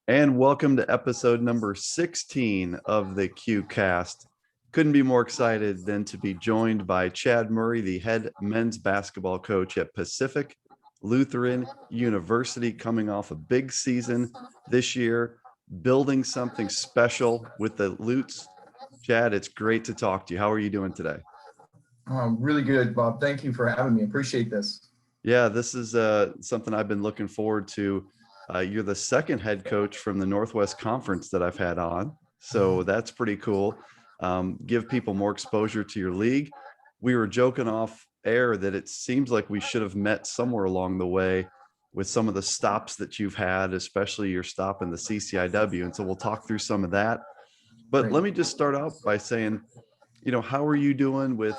And welcome to episode number 16 of the QCast. Couldn't be more excited than to be joined by Chad Murray, the head men's basketball coach at Pacific Lutheran University, coming off a big season this year, building something special with the Lutes. Chad, it's great to talk to you. How are you doing today? Really good, Bob. Thank you for having me. Appreciate this. Yeah, this is something I've been looking forward to. You're the second head coach from the Northwest Conference that I've had on, so that's pretty cool. Give people more exposure to your league. We were joking off air that it seems like we should have met somewhere along the way with some of the stops that you've had, especially your stop in the CCIW. And so we'll talk through some of that. But Great. let me just start out by saying, how are you doing with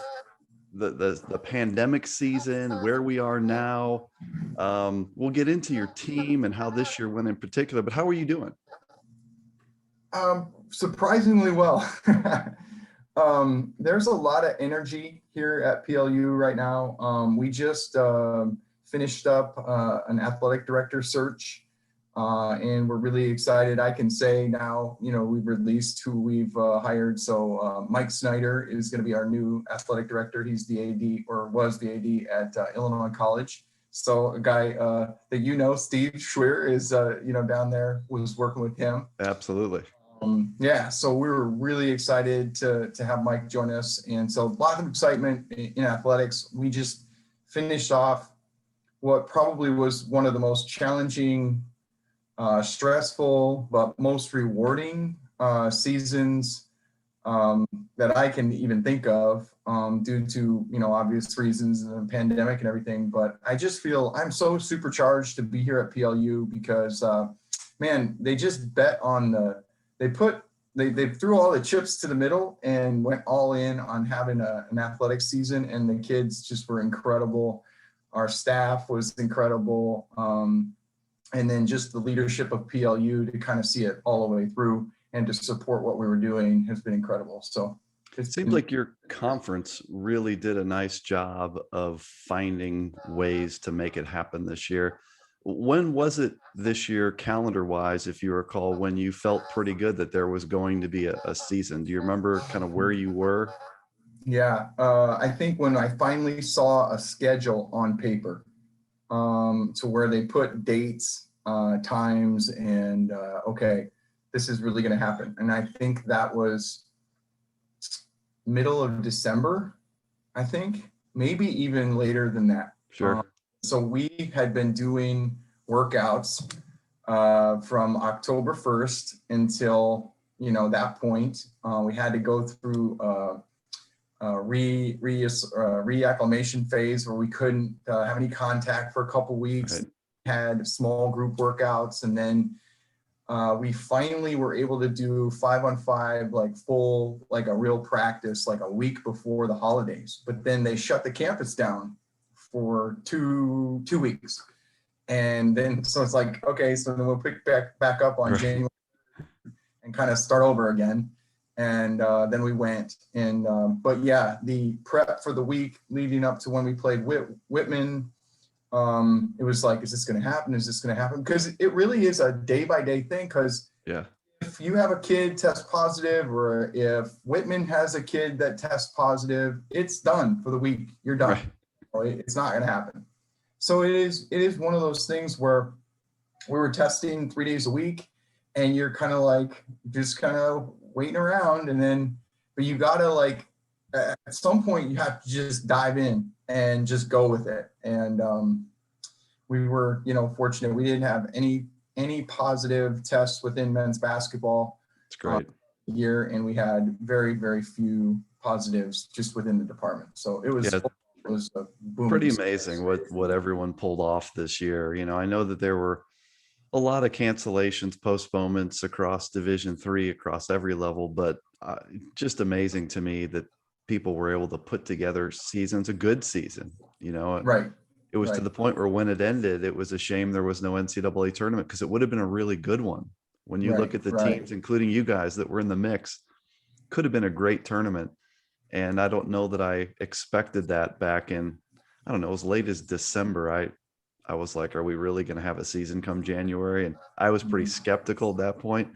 the pandemic season, where we are now? We'll get into your team and how this year went in particular, but how are you doing? Surprisingly well. There's a lot of energy here at PLU right now. We just finished up an athletic director search, and we're really excited. I can say now, we've released who we've hired. So Mike Snyder is going to be our new athletic director. He's the AD, or was the AD at Illinois College. So a guy that Steve Schwer, is down there, was working with him. Absolutely. So we were really excited to have Mike join us, and so a lot of excitement in athletics. We just finished off what probably was one of the most challenging, stressful, but most rewarding seasons that I can even think of, due to obvious reasons, the pandemic and everything. But I just feel I'm so supercharged to be here at PLU because they just bet on they threw all the chips to the middle and went all in on having an athletic season, and the kids just were incredible. Our staff was incredible. And then just the leadership of PLU to kind of see it all the way through and to support what we were doing has been incredible. So it seems like your conference really did a nice job of finding ways to make it happen this year. When was it this year, calendar wise, if you recall, when you felt pretty good that there was going to be a season? Do you remember kind of where you were? Yeah, I think when I finally saw a schedule on paper, to where they put dates, times, and okay, this is really going to happen. And I think that was middle of December, I think, maybe even later than that. Sure. So we had been doing workouts from October 1st until, that point. We had to go through reacclimation phase where we couldn't have any contact for a couple weeks. Right. Had small group workouts, and then we finally were able to do 5-on-5, like full, like a real practice, like a week before the holidays. But then they shut the campus down for two weeks. And then, so it's like, okay, so then we'll pick back up on January and kind of start over again. And then we went, and but yeah, the prep for the week leading up to when we played Whitman, it was like, is this going to happen? Is this going to happen? Because it really is a day-by-day thing. Because if you have a kid test positive, or if Whitman has a kid that tests positive, it's done for the week. You're done. Right. It's not going to happen. So it is one of those things where we were testing 3 days a week, and you're kind of like just kind of waiting around, and then, but you got to, like, at some point you have to just dive in and just go with it. And we were, fortunate. We didn't have any positive tests within men's basketball. It's great. Year, and we had very, very few positives just within the department. So it was a boom. Pretty amazing what everyone pulled off this year. I know that there were a lot of cancellations, postponements across Division III, across every level, but just amazing to me that people were able to put together seasons, a good season, Right. It was to the point where when it ended, it was a shame there was no NCAA tournament, because it would have been a really good one. When you look at the teams, including you guys that were in the mix, could have been a great tournament. And I don't know that I expected that back in, I don't know, as late as December. I was like, are we really going to have a season come January? And I was pretty skeptical at that point.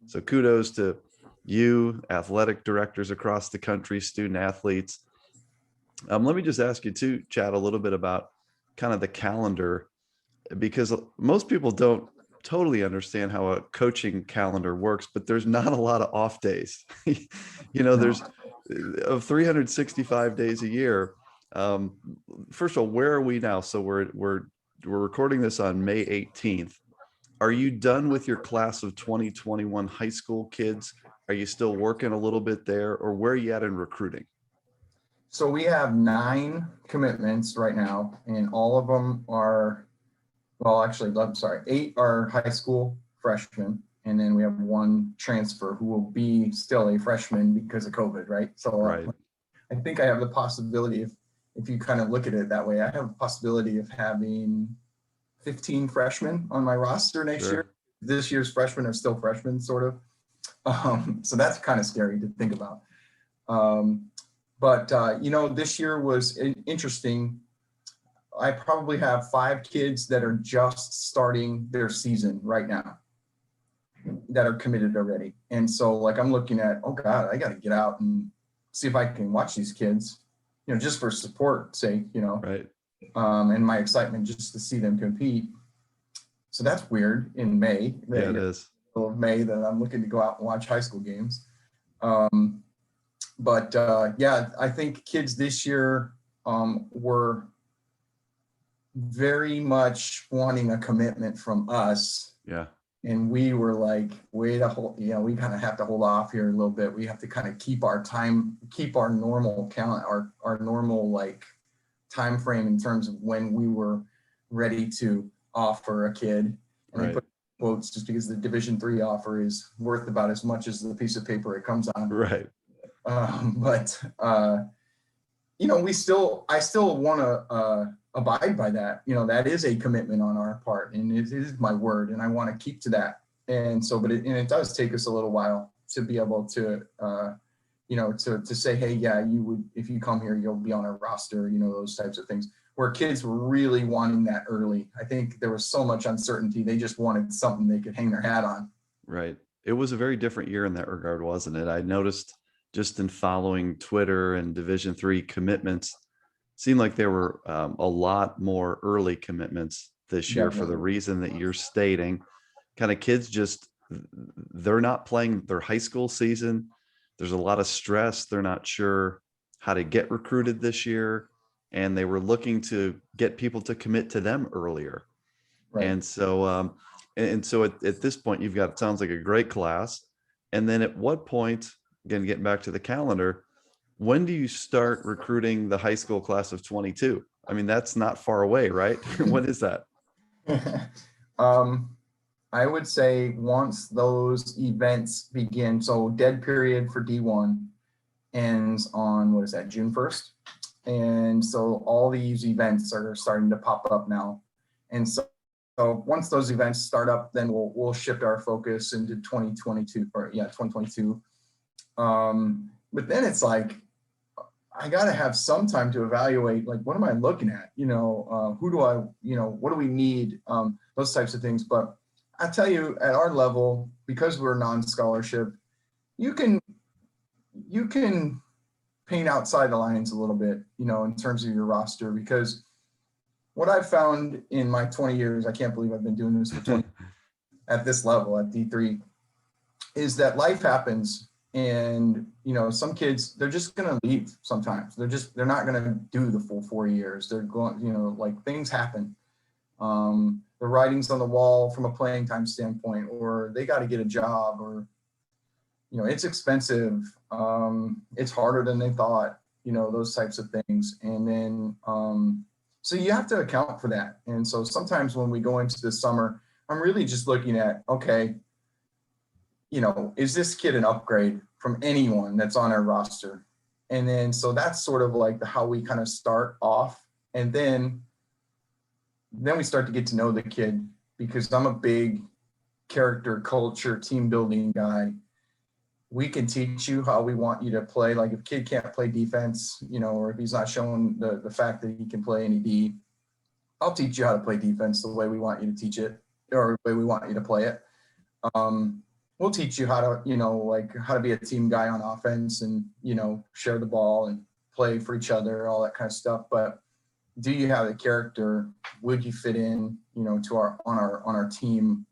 So kudos to you, athletic directors across the country, student athletes. Let me just ask you too, Chad, a little bit about kind of the calendar, because most people don't totally understand how a coaching calendar works, but there's not a lot of off days. There's of 365 days a year. First of all, where are we now? So we're recording this on May 18th. Are you done with your class of 2021 high school kids? Are you still working a little bit there, or where are you at in recruiting? So we have 9 commitments right now, and all of them are, well, actually, I'm sorry, 8 are high school freshmen, and then we have 1 transfer who will be still a freshman because of COVID, right? So Right. I think I have the possibility, if you kind of look at it that way, I have a possibility of having 15 freshmen on my roster next year. This year's freshmen are still freshmen, sort of. So that's kind of scary to think about. But this year was interesting. I probably have 5 kids that are just starting their season right now that are committed already. And so like, I'm looking at, oh God, I got to get out and see if I can watch these kids, just for support sake, Right. And my excitement just to see them compete. So that's weird in May. Yeah, it is. Of May that I'm looking to go out and watch high school games. But I think kids this year were very much wanting a commitment from us. Yeah. And we were like, we kind of have to hold off here a little bit. We have to kind of keep our normal count, our normal like time frame in terms of when we were ready to offer a kid. And right. They put quotes just because the Division III offer is worth about as much as the piece of paper it comes on. Right. I still want to abide by that. That is a commitment on our part, and it is my word, and I want to keep to that. And so, it does take us a little while to be able to, to say, hey, yeah, you would, if you come here, you'll be on our roster, those types of things. Where kids were really wanting that early. I think there was so much uncertainty. They just wanted something they could hang their hat on. Right. It was a very different year in that regard, wasn't it? I noticed just in following Twitter and Division III commitments, seemed like there were a lot more early commitments this year. Definitely. For the reason that you're stating. Kind of kids they're not playing their high school season. There's a lot of stress. They're not sure how to get recruited this year. And they were looking to get people to commit to them earlier. Right. And so at this point, you've got, it sounds like a great class. And then at what point, again, getting back to the calendar, when do you start recruiting the high school class of 22? I mean, that's not far away, right? When is that? I would say once those events begin, so dead period for D1 ends on, June 1st? And so all these events are starting to pop up now. And so once those events start up, then we'll shift our focus into 2022 2022. But then it's like, I got to have some time to evaluate, like, what am I looking at? Who do I, what do we need? Those types of things. But I tell you, at our level, because we're non-scholarship, you can paint outside the lines a little bit, in terms of your roster, because what I've found in my 20 years, I can't believe I've been doing this for 20 at this level at D3, is that life happens. And, some kids, they're just going to leave sometimes. They're not going to do the full 4 years. They're going, like, things happen. The writing's on the wall from a playing time standpoint, or they got to get a job, or, it's expensive. It's harder than they thought, those types of things. And then, so you have to account for that. And so sometimes when we go into the summer, I'm really just looking at, okay, is this kid an upgrade from anyone that's on our roster? And then, so that's sort of like how we kind of start off. And then we start to get to know the kid, because I'm a big character, culture, team building guy. We can teach you how we want you to play. Like, if a kid can't play defense, or if he's not showing the fact that he can play any D, I'll teach you how to play defense the way we want you to teach it, or the way we want you to play it. We'll teach you how to, like how to be a team guy on offense and, share the ball and play for each other, all that kind of stuff. But do you have the character? Would you fit in, to on our team?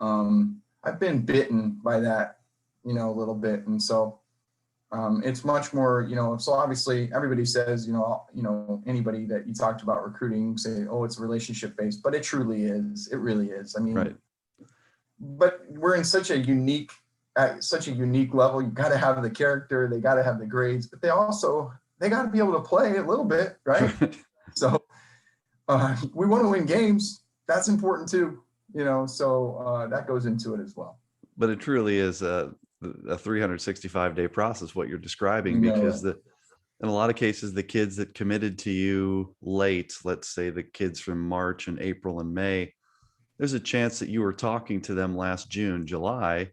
I've been bitten by that, a little bit. And so it's much more, so obviously everybody says, anybody that you talked about recruiting say, oh, it's relationship based, but it truly is. It really is. I mean, Right. But we're in such a unique level. You got to have the character, they got to have the grades, but they got to be able to play a little bit, right? So we want to win games. That's important too, so that goes into it as well. But it truly is a 365-day process, what you're describing, because in a lot of cases, the kids that committed to you late, let's say the kids from March and April and May, there's a chance that you were talking to them last June, July.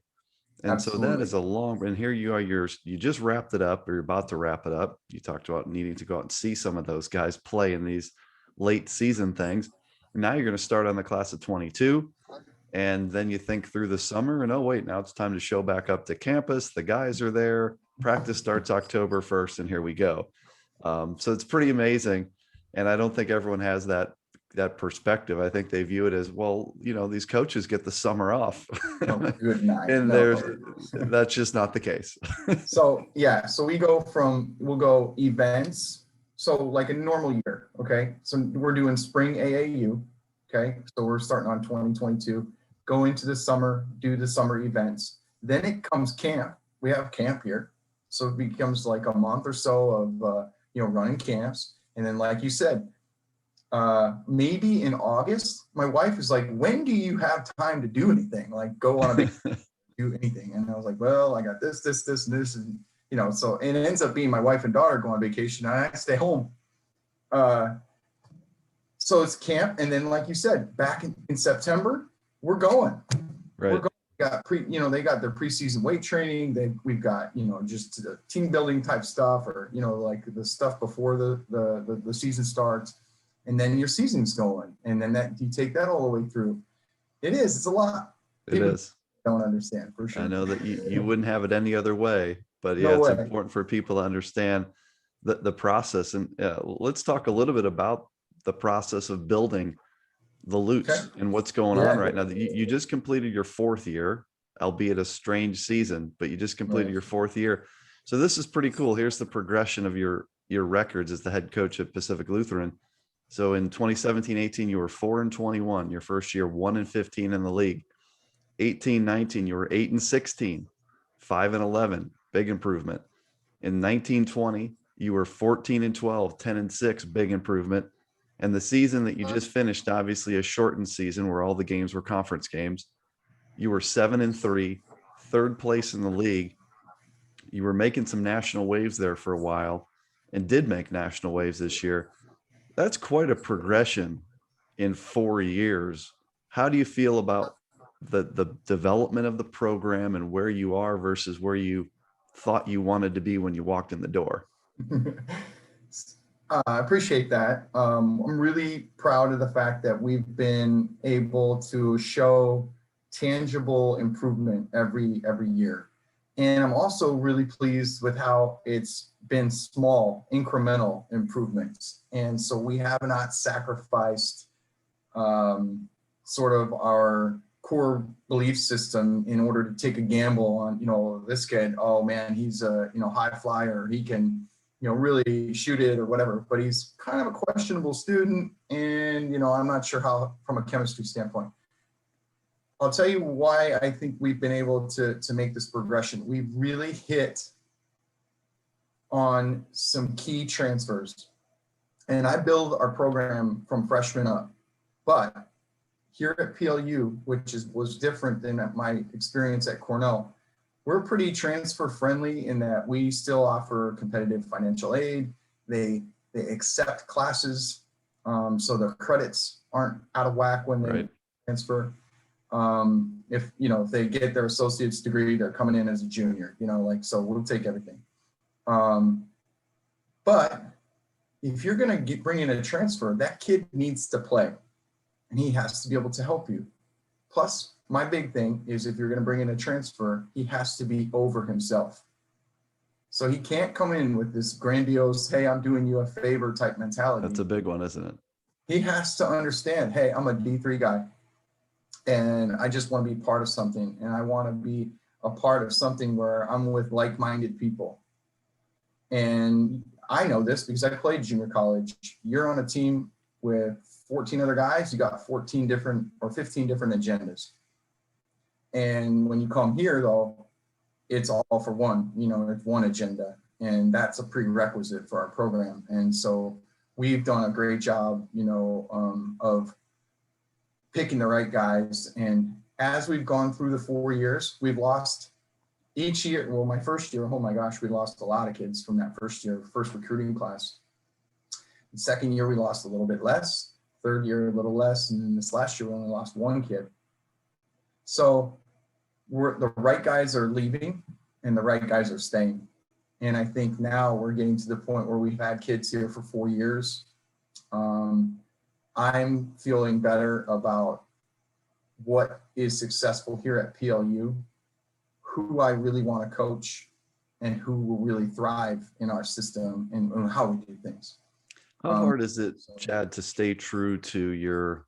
And Absolutely. So that is a long, and here you are, you just wrapped it up, or you're about to wrap it up. You talked about needing to go out and see some of those guys play in these late season things. And now you're going to start on the class of 22. And then you think through the summer and, oh, wait, now it's time to show back up to campus. The guys are there. Practice starts October 1st, and here we go. So it's pretty amazing. And I don't think everyone has that perspective. I think they view it as, well, these coaches get the summer off. Oh, good night. And that's just not the case. So we'll go events. So like a normal year. Okay. So we're doing spring AAU. Okay. So we're starting on 2022, go into the summer, do the summer events. Then it comes camp. We have camp here. So it becomes like a month or so of, running camps. And then, like you said, maybe in August, my wife is like, when do you have time to do anything? Like go on a vacation, do anything. And I was like, well, I got this, and this. And, so, and it ends up being my wife and daughter go on vacation and I stay home. So it's camp. And then, like you said, back in September, we're going. Right. We're going. They got their preseason weight training. We've got, just the team building type stuff, or, like the stuff before the season starts. And then your season's going, and then that you take that all the way through. It's a lot. It is. Don't understand, for sure. I know that you wouldn't have it any other way, but yeah, it's important for people to understand the process. And let's talk a little bit about the process of building the Lutes and what's going on right now. You just completed your 4th year, albeit a strange season, but you just completed your 4th year. So this is pretty cool. Here's the progression of your records as the head coach at Pacific Lutheran. So in 2017-18, you were 4-21, your first year, 1-15 in the league. 18-19, you were 8-16, 5-11, big improvement. In 19-20, you were 14-12, 10-6, big improvement. And the season that you just finished, obviously a shortened season where all the games were conference games, you were 7-3, 3rd place in the league. You were making some national waves there for a while, and did make national waves this year. That's quite a progression in 4 years. How do you feel about the development of the program and where you are versus where you thought you wanted to be when you walked in the door? I appreciate that. I'm really proud of the fact that we've been able to show tangible improvement every year. And I'm also really pleased with how it's been small, incremental improvements. And so we have not sacrificed sort of our core belief system in order to take a gamble on, this kid, oh man, he's a, high flyer, he can, really shoot it or whatever, but he's kind of a questionable student. And, I'm not sure how, from a chemistry standpoint. I'll tell you why I think we've been able to make this progression. We've really hit on some key transfers. And I build our program from freshman up. But here at PLU, which was different than my experience at Cornell, we're pretty transfer friendly in that we still offer competitive financial aid. They accept classes, so their credits aren't out of whack when they transfer. If they get their associate's degree, they're coming in as a junior, so we'll take everything. But if you're going to bring in a transfer, that kid needs to play and he has to be able to help you. Plus, my big thing is if you're going to bring in a transfer, he has to be over himself. So he can't come in with this grandiose, hey, I'm doing you a favor type mentality. That's a big one, isn't it? He has to understand, hey, I'm a D3 guy and I just want to be part of something. And I want to be a part of something where I'm with like-minded people. And I know this because I played junior college. You're on a team with 14 other guys, you got 14 different or 15 different agendas. And when you come here though, it's all for one, it's one agenda, and that's a prerequisite for our program. And so we've done a great job, of picking the right guys. And as we've gone through the 4 years, we've lost each year. Well, my first year, oh my gosh, we lost a lot of kids from that first recruiting class. The second year, we lost a little bit less. Third year, a little less. And then this last year, we only lost one kid. So the right guys are leaving and the right guys are staying. And I think now we're getting to the point where we've had kids here for 4 years. I'm feeling better about what is successful here at PLU, who I really want to coach, and who will really thrive in our system and how we do things. How hard is it, Chad, to stay true to your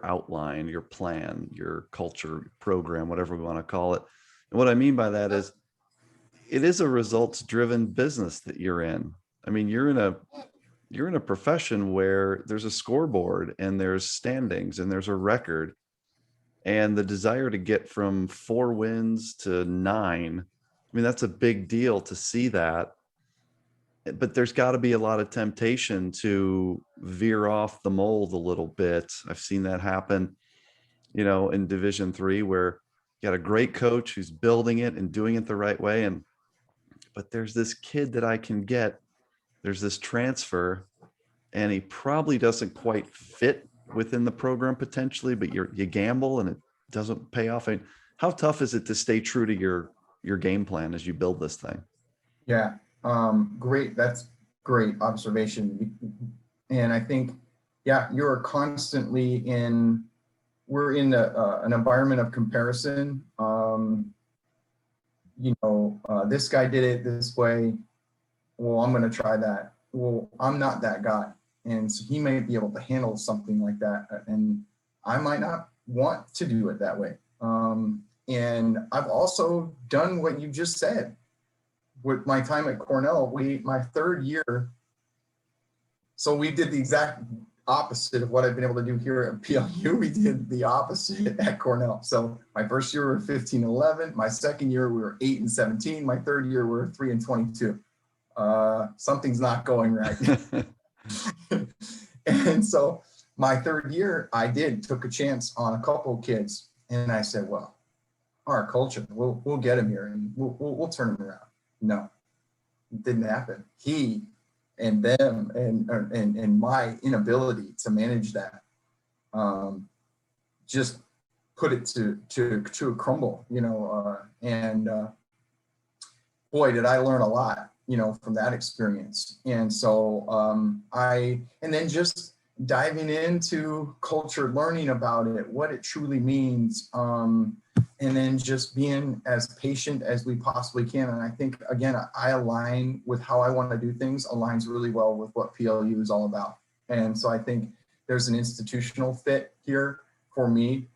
outline, your plan, your culture, program, whatever we want to call it? And what I mean by that is it is a results-driven business that you're in. I mean, you're in a profession where there's a scoreboard and there's standings and there's a record, and the desire to get from 4 wins to 9. I mean, that's a big deal to see that. But there's got to be a lot of temptation to veer off the mold a little bit. I've seen that happen, in Division III, where you got a great coach who's building it and doing it the right way. But there's this kid that I can get, there's this transfer, and he probably doesn't quite fit within the program potentially, but you gamble and it doesn't pay off. I mean, how tough is it to stay true to your game plan as you build this thing? Yeah. Great. That's great observation. And I think, you're constantly we're in an environment of comparison. This guy did it this way. Well, I'm going to try that. Well, I'm not that guy. And so he may be able to handle something like that. And I might not want to do it that way. And I've also done what you just said. With my time at Cornell, my third year, so we did the exact opposite of what I've been able to do here at PLU. We did the opposite at Cornell. So my first year we were 15-11. My second year we were 8-17. My third year we were 3-22. Something's not going right. And so my third year, I took a chance on a couple of kids, and I said, well, our culture, we'll get him here and we'll turn him around. No, it didn't happen. He and them and my inability to manage that just put it to a crumble, and boy, did I learn a lot, from that experience. And so and then just diving into culture, learning about it, what it truly means, and then just being as patient as we possibly can. And I think, again, I align with how I want to do things, aligns really well with what PLU is all about. And so I think there's an institutional fit here for me.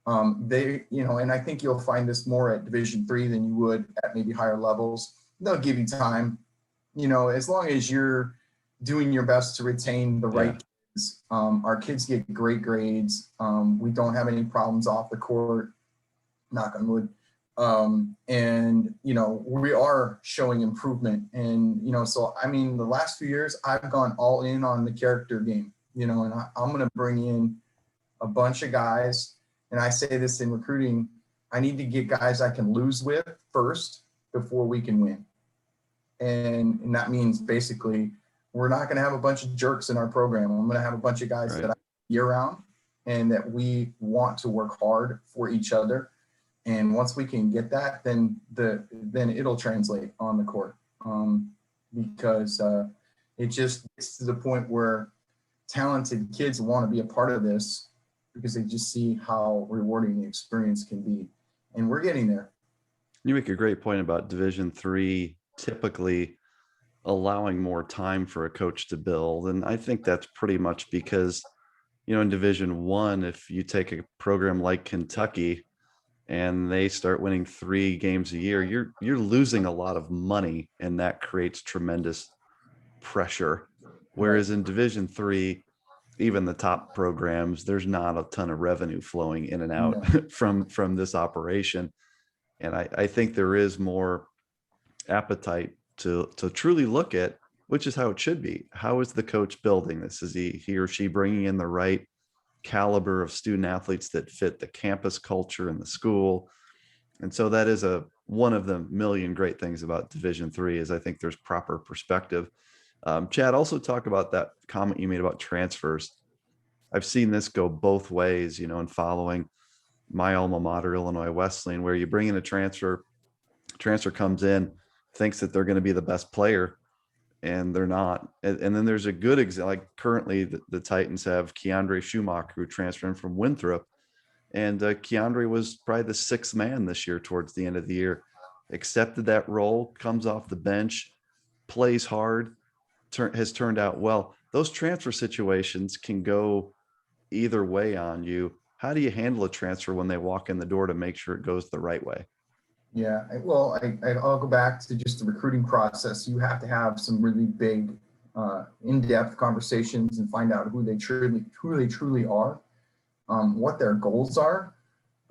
And I think you'll find this more at Division III than you would at maybe higher levels. They'll give you time, as long as you're doing your best to retain the right kids. Our kids get great grades. We don't have any problems off the court. Knock on wood. And we are showing improvement. And so I mean, the last few years I've gone all in on the character game, and I'm going to bring in a bunch of guys. And I say this in recruiting, I need to get guys I can lose with first before we can win. And that means basically we're not going to have a bunch of jerks in our program. I'm going to have a bunch of guys that I year round and that we want to work hard for each other. And once we can get that, then it'll translate on the court, because it just gets to the point where talented kids want to be a part of this because they just see how rewarding the experience can be. And we're getting there. You make a great point about Division III typically allowing more time for a coach to build. And I think that's pretty much because, in Division I, if you take a program like Kentucky and they start winning 3 games a year, you're losing a lot of money, and that creates tremendous pressure. Whereas in Division III, even the top programs, there's not a ton of revenue flowing in and out from this operation. And I think there is more appetite to truly look at, which is how it should be. How is the coach building this? Is he or she bringing in the right caliber of student athletes that fit the campus culture and the school? And so that is one of the million great things about Division III is I think there's proper perspective. Chad, also talk about that comment you made about transfers. I've seen this go both ways, in following my alma mater, Illinois Wesleyan, where you bring in a transfer comes in, thinks that they're going to be the best player, and they're not. And then there's a good example, like currently the Titans have Keandre Schumacher, who transferred in from Winthrop. And Keandre was probably the 6th man this year towards the end of the year, accepted that role, comes off the bench, plays hard, has turned out well. Those transfer situations can go either way on you. How do you handle a transfer when they walk in the door to make sure it goes the right way? Yeah, well, I'll go back to just the recruiting process. You have to have some really big, in-depth conversations and find out who they truly are, what their goals are,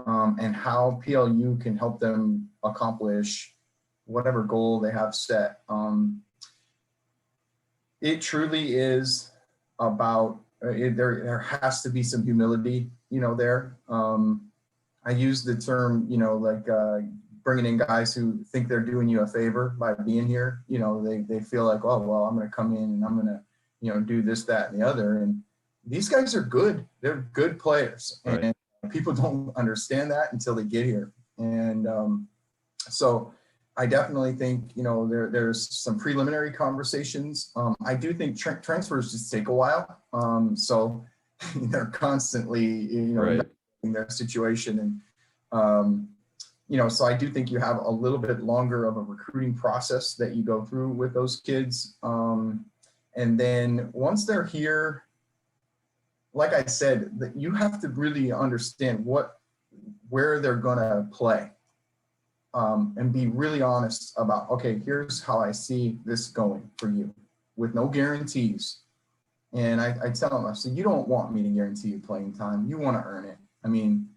and how PLU can help them accomplish whatever goal they have set. It truly is about there has to be some humility, there. I use the term, bringing in guys who think they're doing you a favor by being here. They feel like, oh, well, I'm going to come in and I'm going to, do this, that, and the other. And these guys are good. They're good players. Right. And people don't understand that until they get here. And so I definitely think, there's some preliminary conversations. I do think transfers just take a while. So they're constantly, right. in their situation. And, so I do think you have a little bit longer of a recruiting process that you go through with those kids. And then once they're here, like I said, that you have to really understand where they're going to play. And be really honest about, okay, here's how I see this going for you with no guarantees. And I tell them, I said, you don't want me to guarantee you playing time. You want to earn it. I mean,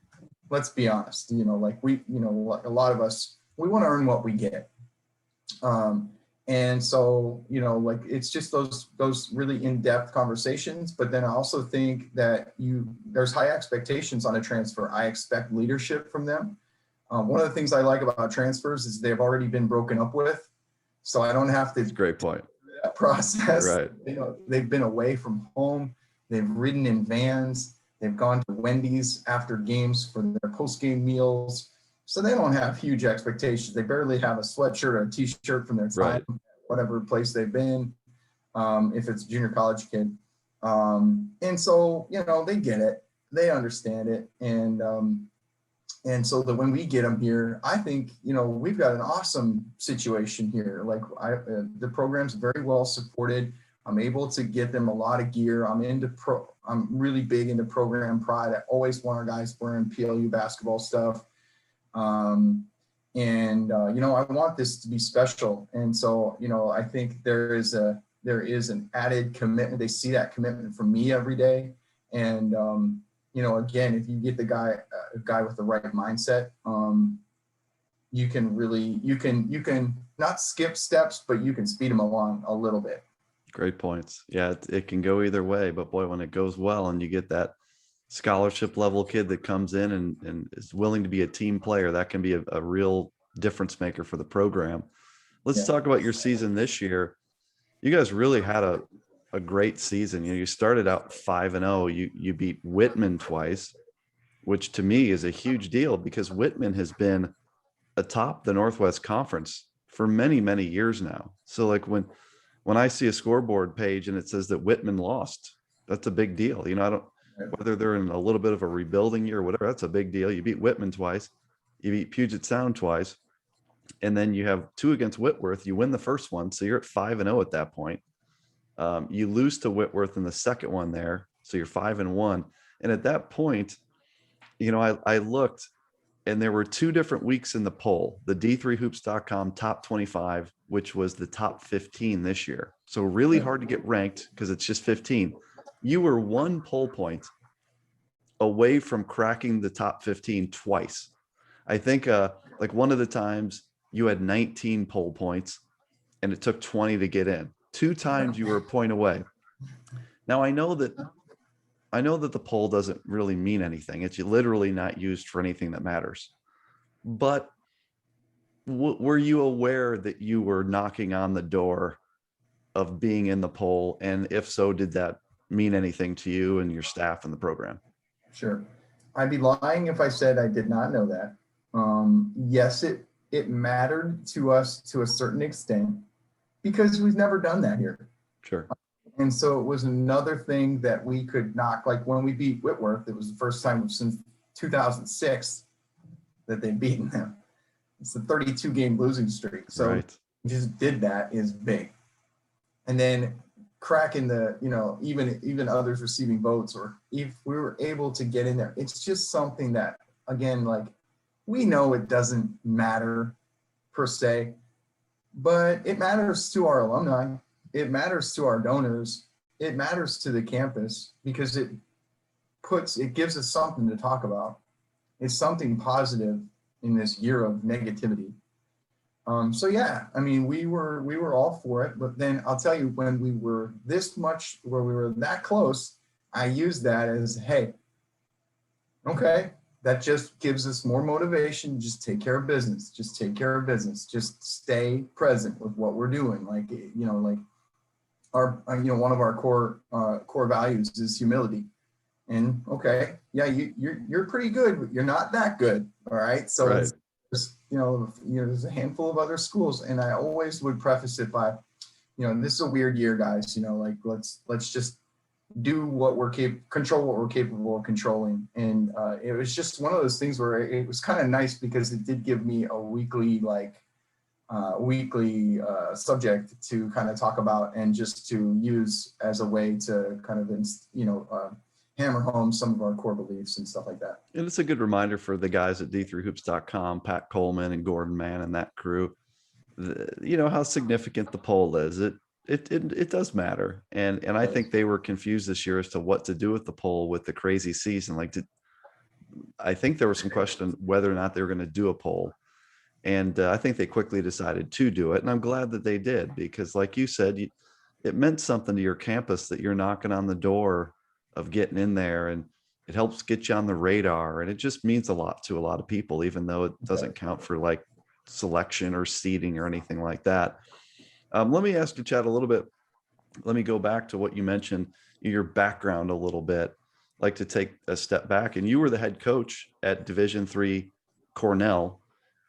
let's be honest, a lot of us, we want to earn what we get. And so, it's just those really in-depth conversations. But then I also think that there's high expectations on a transfer. I expect leadership from them. One of the things I like about transfers is they've already been broken up with. So I don't have to. That's a great point. That process. Right. They've been away from home. They've ridden in vans. They've gone to Wendy's after games for their post-game meals. So they don't have huge expectations. They barely have a sweatshirt or a t-shirt from their time, right. Whatever place they've been, if it's a junior college kid. And so, they get it. They understand it. And so that when we get them here, I think, we've got an awesome situation here. Like the program's very well supported. I'm able to get them a lot of gear. I'm really big into program pride. I always want our guys wearing PLU basketball stuff. I want this to be special. And so, I think there is an added commitment. They see that commitment from me every day. And, again, if you get a guy with the right mindset, you can not skip steps, but you can speed them along a little bit. Great points. Yeah, it can go either way, but boy, when it goes well and you get that scholarship level kid that comes in and is willing to be a team player, that can be a real difference maker for the program. Let's talk about your season this year. You guys really had a great season. You started out 5-0. You beat Whitman twice, which to me is a huge deal because Whitman has been atop the Northwest Conference for many, many years now. So like when when I see a scoreboard page and it says that Whitman lost, that's a big deal. You know, I don't, whether they're in a little bit of a rebuilding year or whatever, that's a big deal. You beat Whitman twice, you beat Puget Sound twice, and then you have 2 against Whitworth. You win the first one, so you're at 5-0 at that point. You lose to Whitworth in the second one there, so you're 5-1. And at that point, you know, I looked, and there were 2 different weeks in the poll, the D3hoops.com top 25, which was the top 15 this year. So really hard to get ranked because it's just 15. You were 1 poll point away from cracking the top 15 twice. I think like one of the times you had 19 poll points and it took 20 to get in. 2 times you were a point away. Now I know that the poll doesn't really mean anything. It's literally not used for anything that matters. But were you aware that you were knocking on the door of being in the poll? And if so, did that mean anything to you and your staff and the program? Sure. I'd be lying if I said I did not know that. Yes, it mattered to us to a certain extent because we've never done that here. Sure. And so it was another thing that we could knock. Like when we beat Whitworth, it was the first time since 2006 that they'd beaten them. It's a 32 game losing streak. So right. Just did that is big. And then cracking the, you know, even others receiving votes, or if we were able to get in there, it's just something that, again, like we know it doesn't matter per se, but it matters to our alumni. It matters to our donors. It matters to the campus because it gives us something to talk about. It's something positive in this year of negativity. So yeah, I mean, we were all for it, but then I'll tell you, when we were where we were that close, I used that as, hey, okay, that just gives us more motivation. Just take care of business. Just take care of business. Just stay present with what we're doing. Like, you know, like our, you know, one of our core values is humility. And okay, yeah, you're pretty good, but you're not that good. All right. So right. You know, there's a handful of other schools, and I always would preface it by, you know, this is a weird year, guys. You know, like let's just do what control what we're capable of controlling. And it was just one of those things where it was kind of nice because it did give me a weekly subject to kind of talk about and just to use as a way to kind of, you know, hammer home some of our core beliefs and stuff like that. And it's a good reminder for the guys at D3hoops.com, Pat Coleman and Gordon Mann and that crew, you know, how significant the poll is. It does matter. And I think they were confused this year as to what to do with the poll with the crazy season. Like, I think there was some question whether or not they were going to do a poll. And I think they quickly decided to do it. And I'm glad that they did, because like you said, it meant something to your campus that you're knocking on the door of getting in there, and it helps get you on the radar. And it just means a lot to a lot of people, even though it doesn't count for like selection or seating or anything like that. Let me ask you, Chad, a little bit. Let me go back to what you mentioned, your background a little bit. I'd like to take a step back, and you were the head coach at Division III Cornell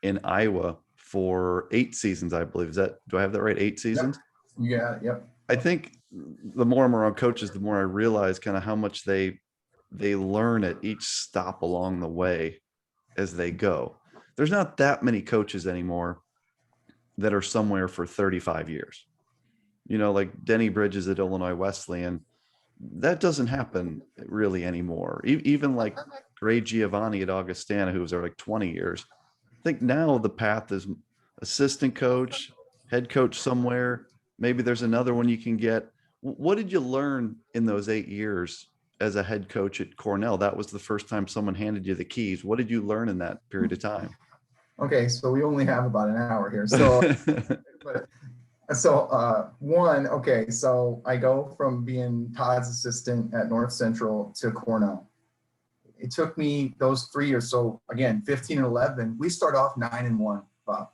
in Iowa for 8 seasons, I believe. Do I have that right? 8 seasons? Yeah. Yep. I think the more I'm around coaches, the more I realize kind of how much they learn at each stop along the way as they go. There's not that many coaches anymore that are somewhere for 35 years. You know, like Denny Bridges at Illinois Wesleyan, that doesn't happen really anymore. Even like Gray Giovanni at Augustana, who was there like 20 years. I think now the path is assistant coach, head coach somewhere. Maybe there's another one you can get. What did you learn in those 8 years as a head coach at Cornell? That was the first time someone handed you the keys. What did you learn in that period of time? Okay, so we only have about an hour here. So, so I go from being Todd's assistant at North Central to Cornell. It took me those 3 years. So again, 15 and 11, we start off 9-1, Bob,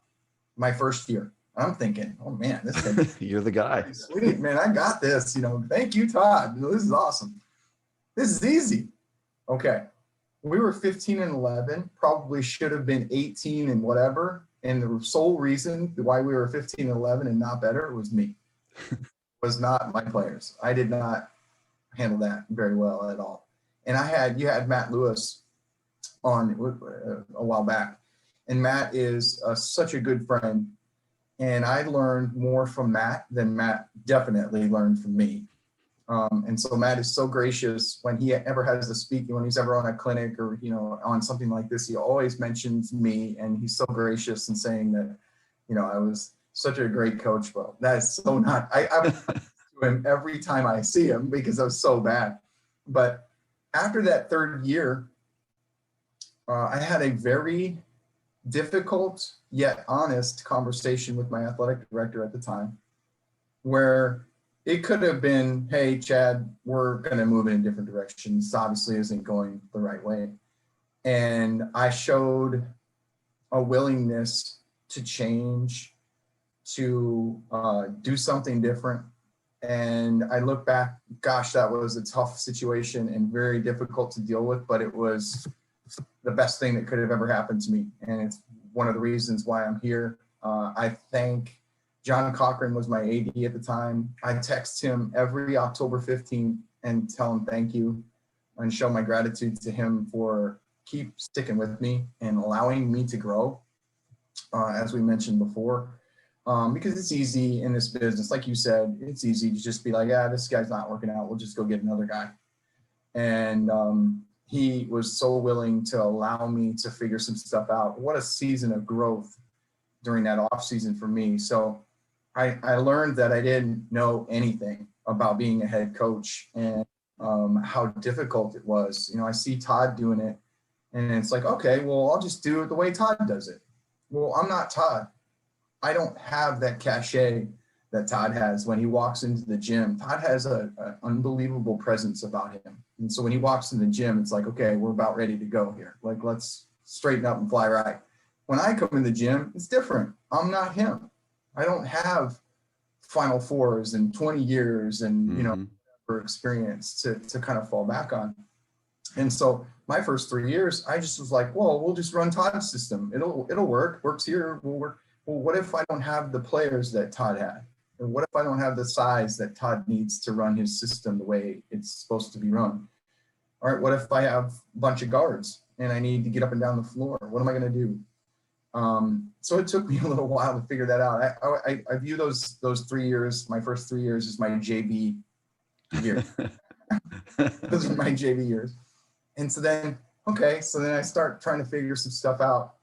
my first year. I'm thinking, oh man, this you're the guy. Sweet, man, I got this. You know, thank you, Todd. This is awesome. This is easy. Okay. We were 15 and 11, probably should have been 18 and whatever. And the sole reason why we were 15 and 11 and not better was me. was not my players. I did not handle that very well at all. And you had Matt Lewis on a while back, and Matt is such a good friend. And I learned more from Matt than Matt definitely learned from me. And so Matt is so gracious when he ever has to speak, when he's ever on a clinic or, on something like this, he always mentions me, and he's so gracious in saying that, I was such a great coach. Well, that is so not, I to him every time I see him because I was so bad. But after that third year, I had a very difficult yet honest conversation with my athletic director at the time, where it could have been, hey, Chad, we're going to move in a different direction. This obviously isn't going the right way. And I showed a willingness to change, to do something different. And I look back, gosh, that was a tough situation and very difficult to deal with, but it was the best thing that could have ever happened to me. And it's one of the reasons why I'm here. I thank John Cochran was my AD at the time. I text him every October 15th and tell him thank you and show my gratitude to him for keep sticking with me and allowing me to grow, as we mentioned before. Because it's easy in this business, like you said, it's easy to just be like, this guy's not working out, we'll just go get another guy. And he was so willing to allow me to figure some stuff out. What a season of growth during that off season for me. So I learned that I didn't know anything about being a head coach and how difficult it was. I see Todd doing it, and it's like, okay, well, I'll just do it the way Todd does it. Well, I'm not Todd. I don't have that cachet that Todd has when he walks into the gym. Todd has an unbelievable presence about him. And so when he walks in the gym, it's like, okay, we're about ready to go here. Like, let's straighten up and fly right. When I come in the gym, it's different. I'm not him. I don't have Final Fours and 20 years and, for experience to kind of fall back on. And so my first 3 years, I just was like, well, we'll just run Todd's system. It'll work. Works here. Will work. Well, what if I don't have the players that Todd had? And what if I don't have the size that Todd needs to run his system the way it's supposed to be run? All right, what if I have a bunch of guards and I need to get up and down the floor? What am I going to do? So it took me a little while to figure that out. I view those 3 years, my first 3 years, as my JV years. Those are my JV years. And so then I start trying to figure some stuff out.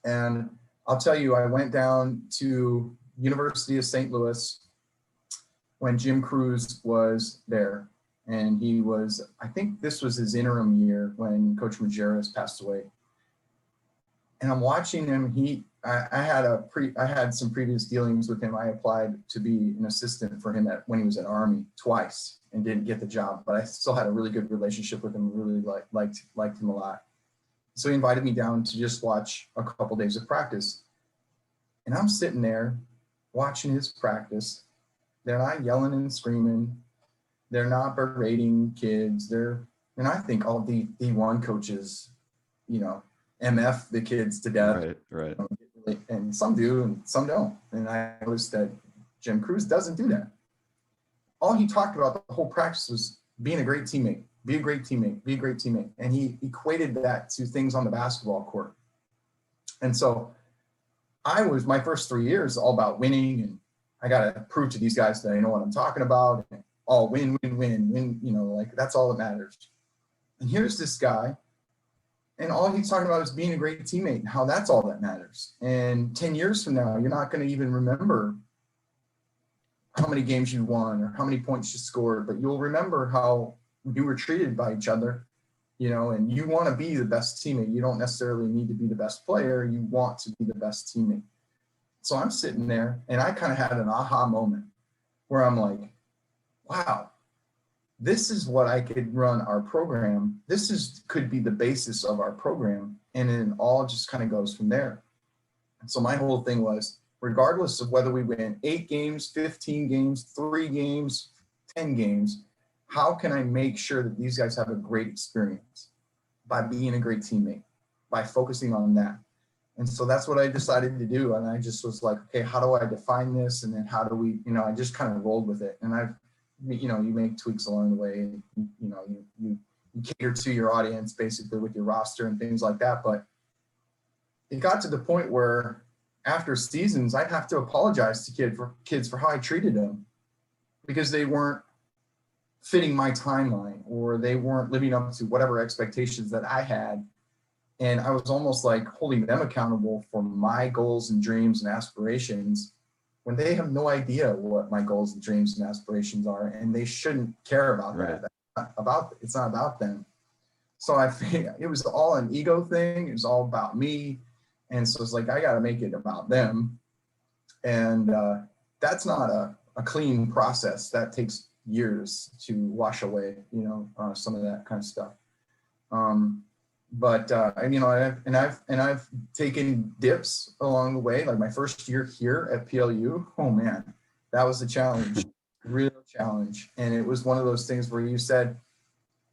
And I'll tell you, I went down to University of St. Louis when Jim Cruz was there. And he was, I think this was his interim year when Coach Majerus passed away. And I'm watching him. I had some previous dealings with him. I applied to be an assistant for him when he was at Army twice and didn't get the job, but I still had a really good relationship with him. Really liked him a lot. So he invited me down to just watch a couple days of practice. And I'm sitting there watching his practice. They're not yelling and screaming. They're not berating kids. And I think all D1 coaches, MF the kids to death. Right. And some do and some don't. And I noticed that Jim Cruz doesn't do that. All he talked about the whole practice was being a great teammate, be a great teammate, be a great teammate. And he equated that to things on the basketball court. And so my first 3 years all about winning, and I got to prove to these guys that I know what I'm talking about. And all win, that's all that matters. And here's this guy, and all he's talking about is being a great teammate and how that's all that matters. And 10 years from now, you're not going to even remember how many games you won or how many points you scored, but you'll remember how you were treated by each other, and you want to be the best teammate. You don't necessarily need to be the best player. You want to be the best teammate. So I'm sitting there and I kind of had an aha moment where I'm like, wow, this is what I could run our program. Could be the basis of our program. And it all just kind of goes from there. And so my whole thing was, regardless of whether we win 8 games, 15 games, 3 games, 10 games, how can I make sure that these guys have a great experience? By being a great teammate, by focusing on that. And so that's what I decided to do. And I just was like, okay, how do I define this? And then how do we, I just kind of rolled with it. And you make tweaks along the way. And, you cater to your audience basically with your roster and things like that. But it got to the point where after seasons, I'd have to apologize to kids for how I treated them because they weren't fitting my timeline or they weren't living up to whatever expectations that I had. And I was almost like holding them accountable for my goals and dreams and aspirations when they have no idea what my goals and dreams and aspirations are, and they shouldn't care about that. It's not about them. So I think it was all an ego thing. It was all about me. And so it's like, I got to make it about them. And that's not a clean process. That takes years to wash away, some of that kind of stuff. I've taken dips along the way. Like my first year here at PLU, oh man, that was a challenge, real challenge. And it was one of those things where you said,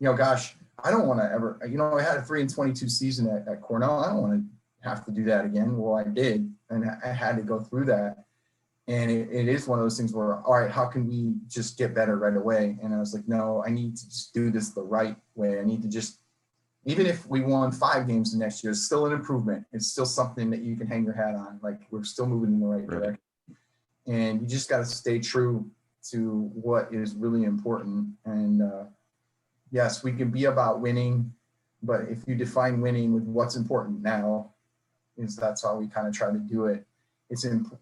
gosh, I don't want to ever, I had a 3-22 season at Cornell. I don't want to have to do that again. Well, I did, and I had to go through that. And it is one of those things where, all right, how can we just get better right away? And I was like, no, I need to just do this the right way. I need to just, even if we won 5 games the next year, it's still an improvement. It's still something that you can hang your hat on. Like, we're still moving in the right direction. And you just got to stay true to what is really important. And yes, we can be about winning, but if you define winning with what's important now, that's how we kind of try to do it.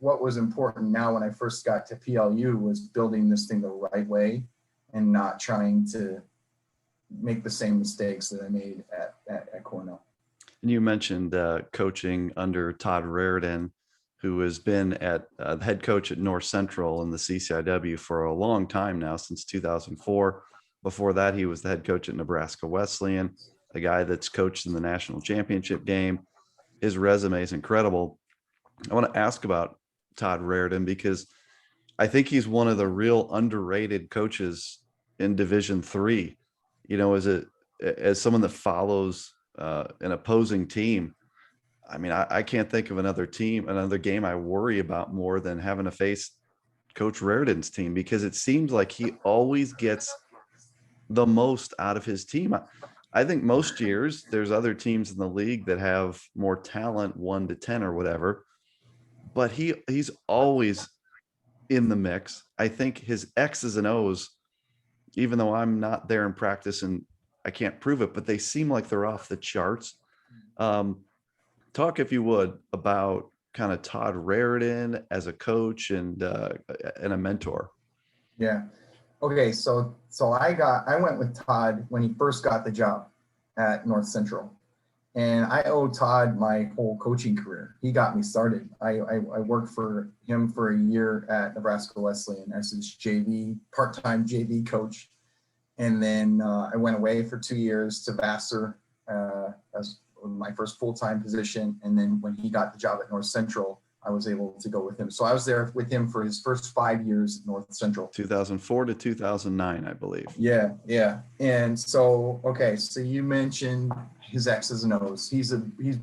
What was important now when I first got to PLU was building this thing the right way and not trying to make the same mistakes that I made at Cornell. And you mentioned coaching under Todd Raridon, who has been the head coach at North Central in the CCIW for a long time now, since 2004. Before that, he was the head coach at Nebraska Wesleyan, a guy that's coached in the national championship game. His resume is incredible. I want to ask about Todd Raridon because I think he's one of the real underrated coaches in Division III. As someone that follows an opposing team, I mean, I can't think of another game I worry about more than having to face Coach Raridon's team, because it seems like he always gets the most out of his team. I think most years there's other teams in the league that have more talent, 1 to 10 or whatever, but he's always in the mix. I think his X's and O's, even though I'm not there in practice and I can't prove it, but they seem like they're off the charts. Talk, if you would, about kind of Todd Raridon as a coach and a mentor. Yeah. Okay. So I went with Todd when he first got the job at North Central, and I owe Todd my whole coaching career. He got me started. I worked for him for a year at Nebraska Wesleyan as his part-time JV coach. And then I went away for 2 years to Vassar as my first full-time position. And then when he got the job at North Central, I was able to go with him. So I was there with him for his first 5 years at North Central. 2004 to 2009, I believe. Yeah. And so, okay, so you mentioned his X's and O's. He's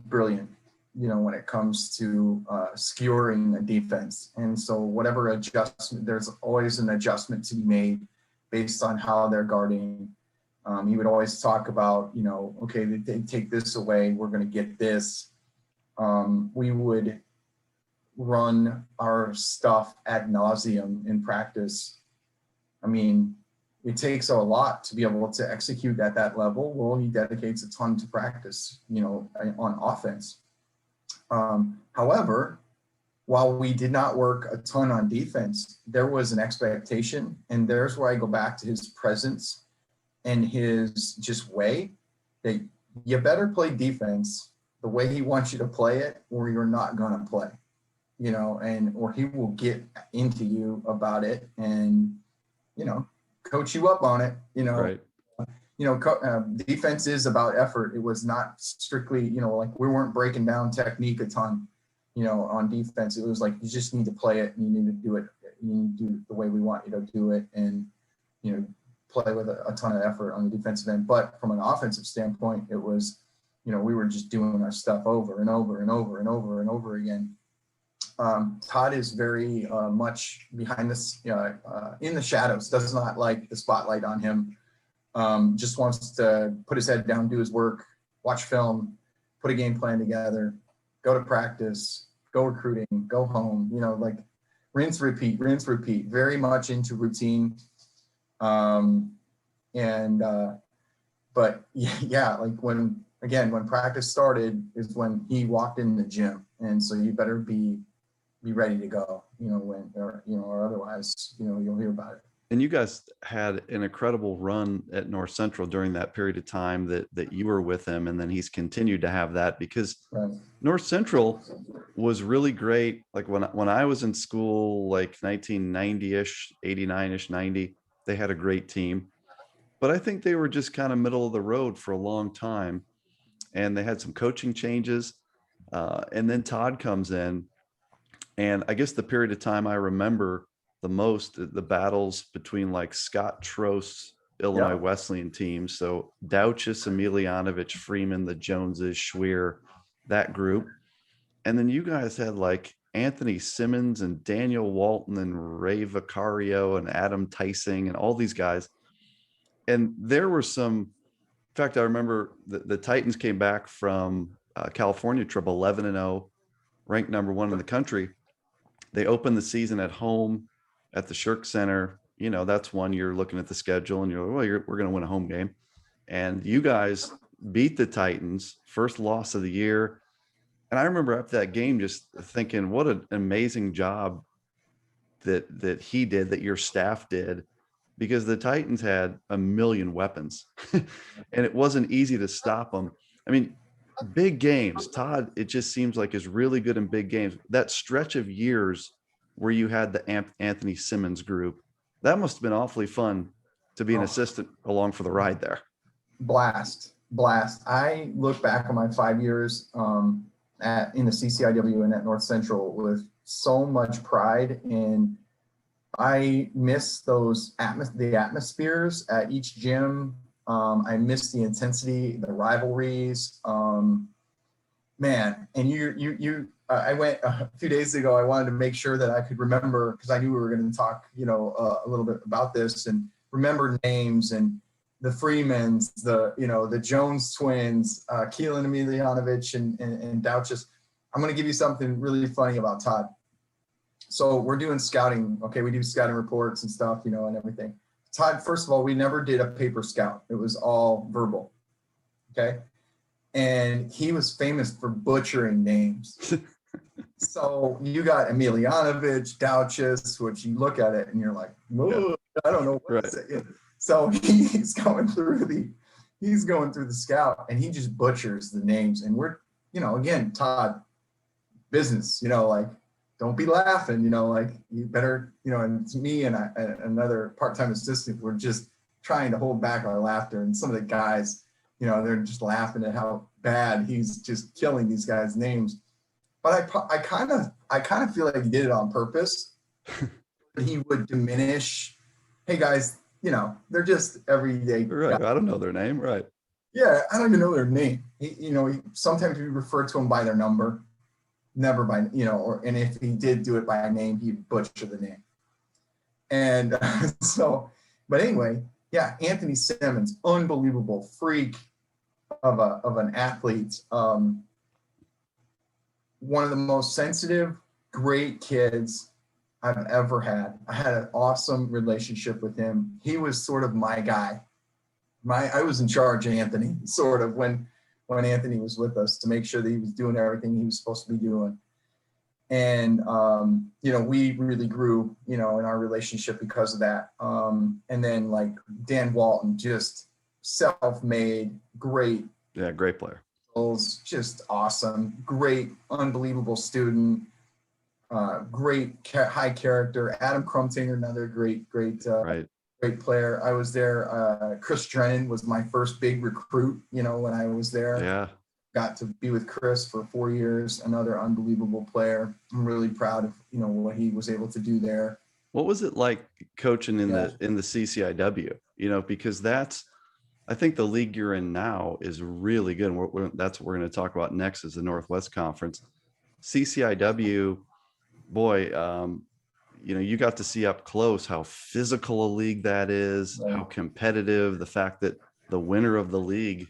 brilliant, when it comes to skewering a defense. And so whatever adjustment, there's always an adjustment to be made based on how they're guarding. He would always talk about, okay, they take this away, we're going to get this. We would run our stuff ad nauseum in practice. I mean, it takes a lot to be able to execute at that level. Well, he dedicates a ton to practice, on offense. However, while we did not work a ton on defense, there was an expectation, and there's where I go back to his presence and his just way that you better play defense the way he wants you to play it, or you're not going to play, or he will get into you about it and, coach you up on it, Right. Defense is about effort. It was not strictly, like we weren't breaking down technique a ton, on defense. It was like, you just need to play it and you need to do it. You need to do it the way we want you to do it, and, play with a ton of effort on the defensive end. But from an offensive standpoint, it was, we were just doing our stuff over and over and over and over and over again. Todd is very much behind this, in the shadows, does not like the spotlight on him. Just wants to put his head down, do his work, watch film, put a game plan together, go to practice, go recruiting, go home, like rinse, repeat, very much into routine. But yeah, like when practice started is when he walked in the gym. And so you better be ready to go, or otherwise, you'll hear about it. And you guys had an incredible run at North Central during that period of time that you were with him. And then he's continued to have that because Right. North Central was really great. Like when I was in school, like 1990-ish, 89-ish, 90, they had a great team. But I think they were just kind of middle of the road for a long time. And they had some coaching changes. And then Todd comes in. And I guess the period of time I remember the most, the battles between like Scott Trost's Illinois Yeah. Wesleyan teams. So Douchis, Emilianovich, Freeman, the Joneses, Schweer, that group. And then you guys had like Anthony Simmons and Daniel Walton and Ray Vicario and Adam Tysing and all these guys. And there were some, in fact, I remember the Titans came back from California trip 11-0, ranked number 1 in the country. They opened the season at home at the Shirk Center. That's one you're looking at the schedule and you're like, well, we're going to win a home game. And you guys beat the Titans, first loss of the year. And I remember after that game just thinking, what an amazing job that he did, that your staff did, because the Titans had a million weapons and it wasn't easy to stop them. I mean, big games. Todd, it just seems like, is really good in big games. That stretch of years where you had the Anthony Simmons group, that must have been awfully fun to be an assistant along for the ride there. Blast. I look back on my 5 years in the CCIW and at North Central with so much pride, and I miss the atmospheres at each gym. I miss the intensity, the rivalries. Man, and I went a few days ago. I wanted to make sure that I could remember, because I knew we were going to talk, a little bit about this, and remember names and the Freemans, the Jones twins, Keelan Emilianovich and Douchis. I'm going to give you something really funny about Todd. So we're doing scouting. Okay, we do scouting reports and stuff, and everything. Todd, first of all, we never did a paper scout. It was all verbal. Okay. And he was famous for butchering names. So you got Emilianovich, Douchis, which you look at it and you're like, I don't know what to say. So he's going through the scout and he just butchers the names. And we're, again, Todd, business, like, don't be laughing, like you better, and it's me and another part-time assistant, we're just trying to hold back our laughter. And some of the guys, they're just laughing at how bad he's just killing these guys' names. But I kind of feel like he did it on purpose. He would diminish, hey guys, they're just everyday Right. guys. I don't know their name. Right. Yeah, I don't even know their name. Sometimes we refer to them by their number. Never by, and if he did do it by a name, he'd butcher the name. And but anyway, yeah, Anthony Simmons, unbelievable freak of an athlete. One of the most sensitive, great kids I've ever had. I had an awesome relationship with him. He was sort of my guy. I was in charge of Anthony, sort of, when Anthony was with us, to make sure that he was doing everything he was supposed to be doing. And, we really grew, in our relationship because of that. And then like Dan Walton, just self-made, great. Yeah. Great player. Just awesome, great, unbelievable student, great high character. Adam Krumtinger, another great, Right. great player. I was there. Chris Drennan was my first big recruit, when I was there. Yeah. Got to be with Chris for 4 years, another unbelievable player. I'm really proud of, what he was able to do there. What was it like coaching in the CCIW? Because that's I think the league you're in now is really good. And that's what we're going to talk about next is the Northwest Conference. CCIW, boy, you got to see up close how physical a league that is, Right. how competitive, the fact that the winner of the league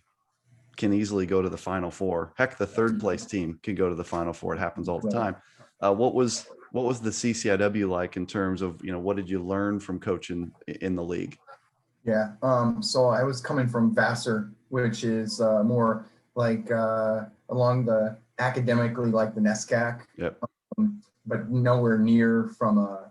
can easily go to the Final Four. Heck, the third place team can go to the Final Four. It happens all the time. What was the CCIW like in terms of, what did you learn from coaching in the league? Yeah. So I was coming from Vassar, which is more like along the academically like the NESCAC, Yep. but nowhere near from a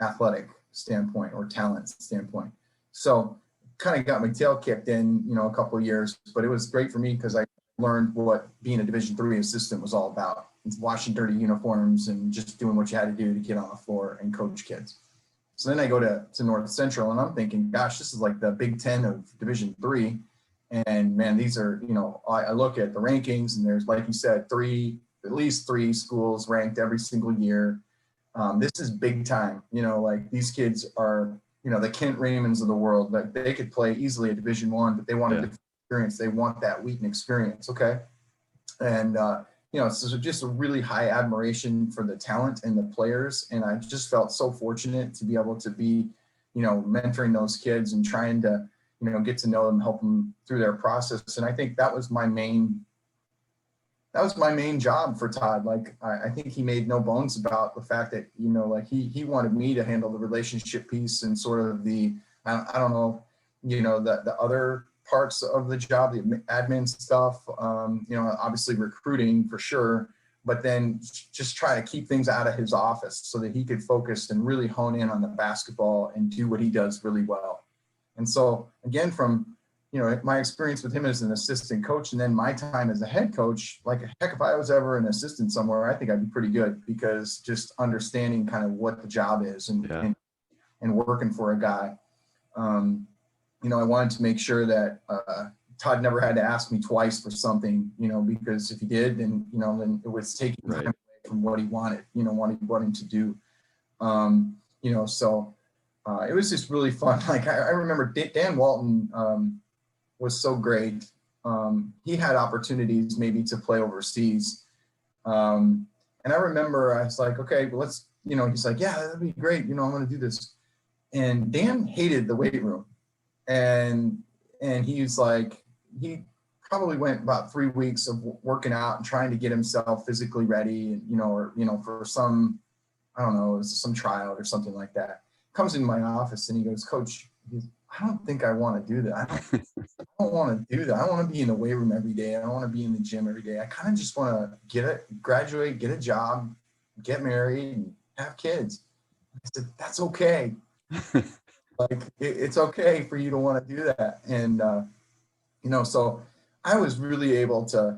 athletic standpoint or talent standpoint. So kind of got my tail kicked in, a couple of years, but it was great for me because I learned what being a Division III assistant was all about. It's washing dirty uniforms and just doing what you had to do to get on the floor and coach kids. So then I go to North Central and I'm thinking, gosh, this is like the Big Ten of Division III. And man, these are, I look at the rankings and there's, like you said, at least three schools ranked every single year. This is big time, like these kids are, the Kent Raymonds of the world, like they could play easily at Division I, but they want a different experience. They want that Wheaton experience. Okay. And, so just a really high admiration for the talent and the players. And I just felt so fortunate to be able to be, mentoring those kids and trying to, get to know them, help them through their process. And I think that was my main job for Todd. Like, I think he made no bones about the fact that, like he wanted me to handle the relationship piece and sort of the, I don't know, the other parts of the job, the admin stuff, obviously recruiting for sure, but then just try to keep things out of his office so that he could focus and really hone in on the basketball and do what he does really well. And so again, from, my experience with him as an assistant coach and then my time as a head coach, like heck, if I was ever an assistant somewhere, I think I'd be pretty good because just understanding kind of what the job is and working for a guy. I wanted to make sure that Todd never had to ask me twice for something, because if he did, then it was taking time away from what he wanted, what him to do. So it was just really fun. Like I remember Dan Walton was so great. He had opportunities maybe to play overseas. And I remember I was like, okay, well, let's, he's like, yeah, that'd be great. I'm going to do this. And Dan hated the weight room. And he's like, he probably went about 3 weeks of working out and trying to get himself physically ready, and, for some, I don't know, it was some tryout or something like that. Comes in my office and he goes, Coach, I don't think I want to do that. I don't want to do that. I want to be in the weight room every day. I don't want to be in the gym every day. I kind of just want to graduate, get a job, get married, and have kids. I said, that's okay. Like it's okay for you to want to do that. And, so I was really able to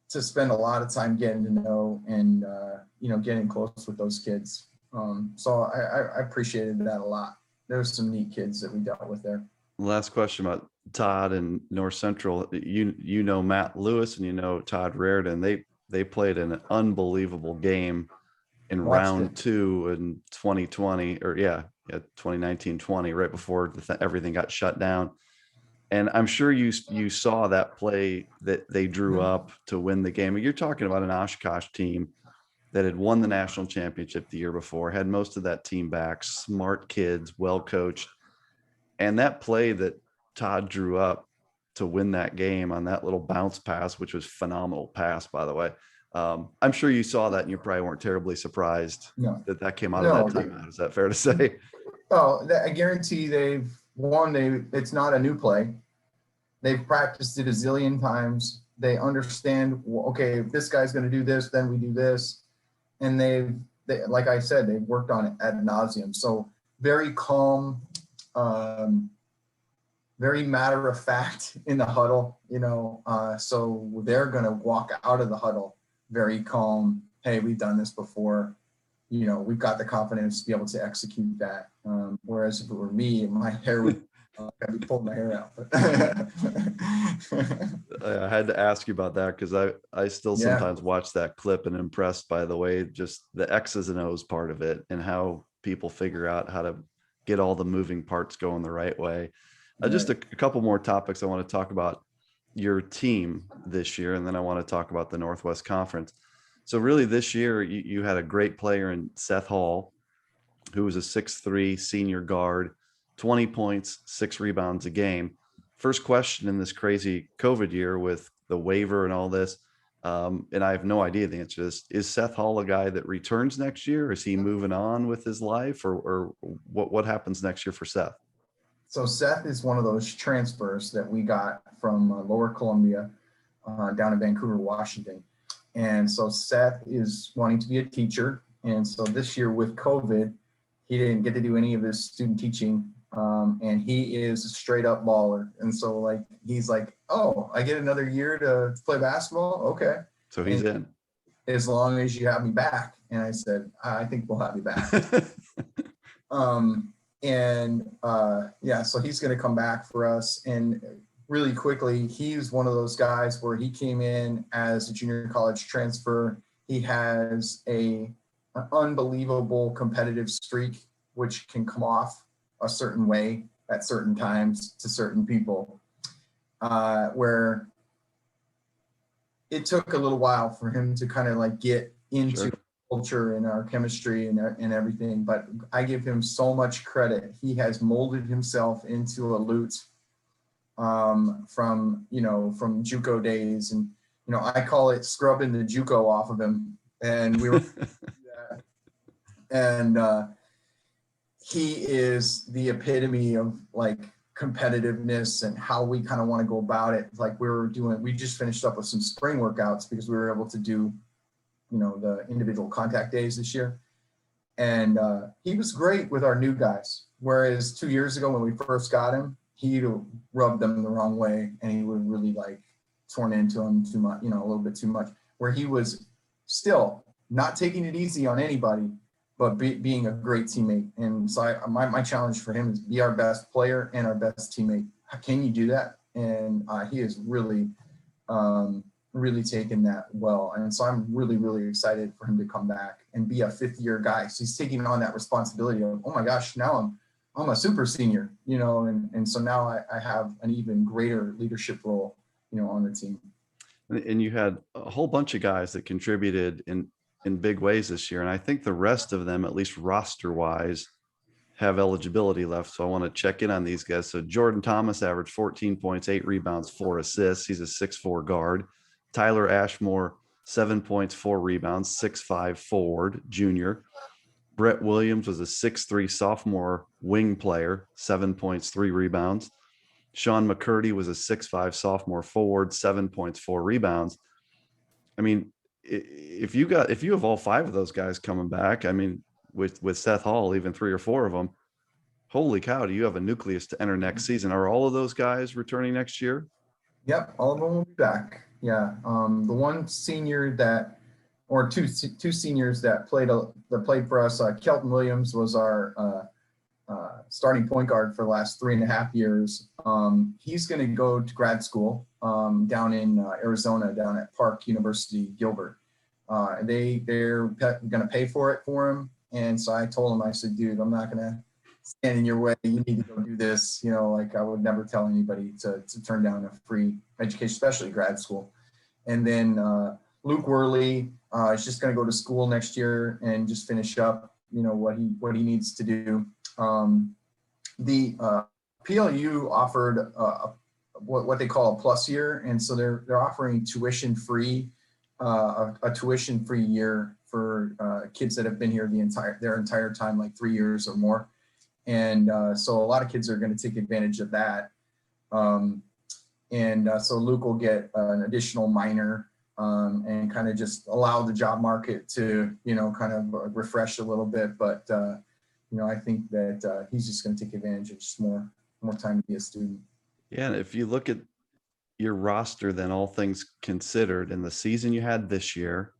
spend a lot of time getting to know and, getting close with those kids. So I appreciated that a lot. There was some neat kids that we dealt with there. Last question about Todd and North Central. You know Matt Lewis and Todd Raridon. They played an unbelievable game in round 2 in 2020 or 2019-20, right before everything got shut down. And I'm sure you saw that play that they drew up to win the game. You're talking about an Oshkosh team that had won the national championship the year before, had most of that team back, smart kids, well coached. And that play that Todd drew up to win that game on that little bounce pass, which was phenomenal pass, by the way. I'm sure you saw that and you probably weren't terribly surprised that came out of that timeout. Is that fair to say? Oh, I guarantee they've won. It's not a new play. They've practiced it a zillion times. They understand, okay, if this guy's going to do this, then we do this. And they, like I said, they've worked on it ad nauseum. So very calm, very matter of fact in the huddle, so they're going to walk out of the huddle very calm. Hey, we've done this before. We've got the confidence to be able to execute that. Whereas if it were me, my hair would, I'd be pulling my hair out. I had to ask you about that because I still sometimes watch that clip and impressed by the way, just the X's and O's part of it and how people figure out how to get all the moving parts going the right way. Just a couple more topics I want to talk about your team this year, and then I want to talk about the Northwest Conference. So really this year you had a great player in Seth Hall, who was a 6'3" senior guard, 20 points, 6 rebounds a game. First question in this crazy COVID year with the waiver and all this, and I have no idea the answer to this. Is Seth Hall a guy that returns next year? Is he moving on with his life, or what happens next year for Seth? So Seth is one of those transfers that we got from Lower Columbia down in Vancouver, Washington. And so Seth is wanting to be a teacher. And so this year with COVID, he didn't get to do any of his student teaching. And he is a straight up baller. And so like, he's like, oh, I get another year to play basketball. Okay. So he's in. As long as you have me back. And I said, I think we'll have you back. Yeah, so he's going to come back for us. And really quickly, he's one of those guys where he came in as a junior college transfer. He has an unbelievable competitive streak, which can come off a certain way at certain times to certain people, where it took a little while for him to kind of like get into Sure. culture and our chemistry and everything, but I give him so much credit. He has molded himself into a Lute from JUCO days, and I call it scrubbing the JUCO off of him, and we were and he is the epitome of like competitiveness and how we kind of want to go about it. Like we just finished up with some spring workouts because we were able to do the individual contact days this year. And he was great with our new guys. Whereas 2 years ago when we first got him, he'd rubbed them the wrong way and he would really like torn into them too much, a little bit too much, where he was still not taking it easy on anybody, but being a great teammate. And so my challenge for him is be our best player and our best teammate. How can you do that? And he is really, really taken that well. And so I'm really, really excited for him to come back and be a fifth-year guy. So he's taking on that responsibility of, oh my gosh, now I'm a super senior, and so now I have an even greater leadership role, on the team. And you had a whole bunch of guys that contributed in big ways this year. And I think the rest of them, at least roster wise, have eligibility left. So I want to check in on these guys. So Jordan Thomas averaged 14 points, 8 rebounds, 4 assists. He's a 6'4" guard. Tyler Ashmore, 7 points, 4 rebounds, 6'5" forward, junior. Brett Williams was a 6'3" sophomore wing player, 7 points, 3 rebounds. Sean McCurdy was a 6'5" sophomore forward, 7 points, 4 rebounds. I mean, if you have all 5 of those guys coming back, I mean, with Seth Hall, even 3 or 4 of them, holy cow, do you have a nucleus to enter next season? Are all of those guys returning next year? Yep, all of them will be back. Yeah, the one senior or two seniors that played for us, Kelton Williams was our starting point guard for the last 3.5 years. He's going to go to grad school down in Arizona, down at Park University, Gilbert. They're going to pay for it for him. And so I told him, I said, dude, I'm not going to stand in your way. You need to go do this. Like I would never tell anybody to turn down a free education, especially grad school. And then Luke Worley is just going to go to school next year and just finish up, what he needs to do. The PLU offered what they call a plus year, and so they're offering tuition free, a tuition free year for kids that have been here their entire time, like 3 years or more. And so a lot of kids are going to take advantage of that. So Luke will get an additional minor and kind of just allow the job market to, kind of refresh a little bit. But, I think that he's just going to take advantage of just more time to be a student. Yeah. And if you look at your roster, then all things considered, in the season you had this year,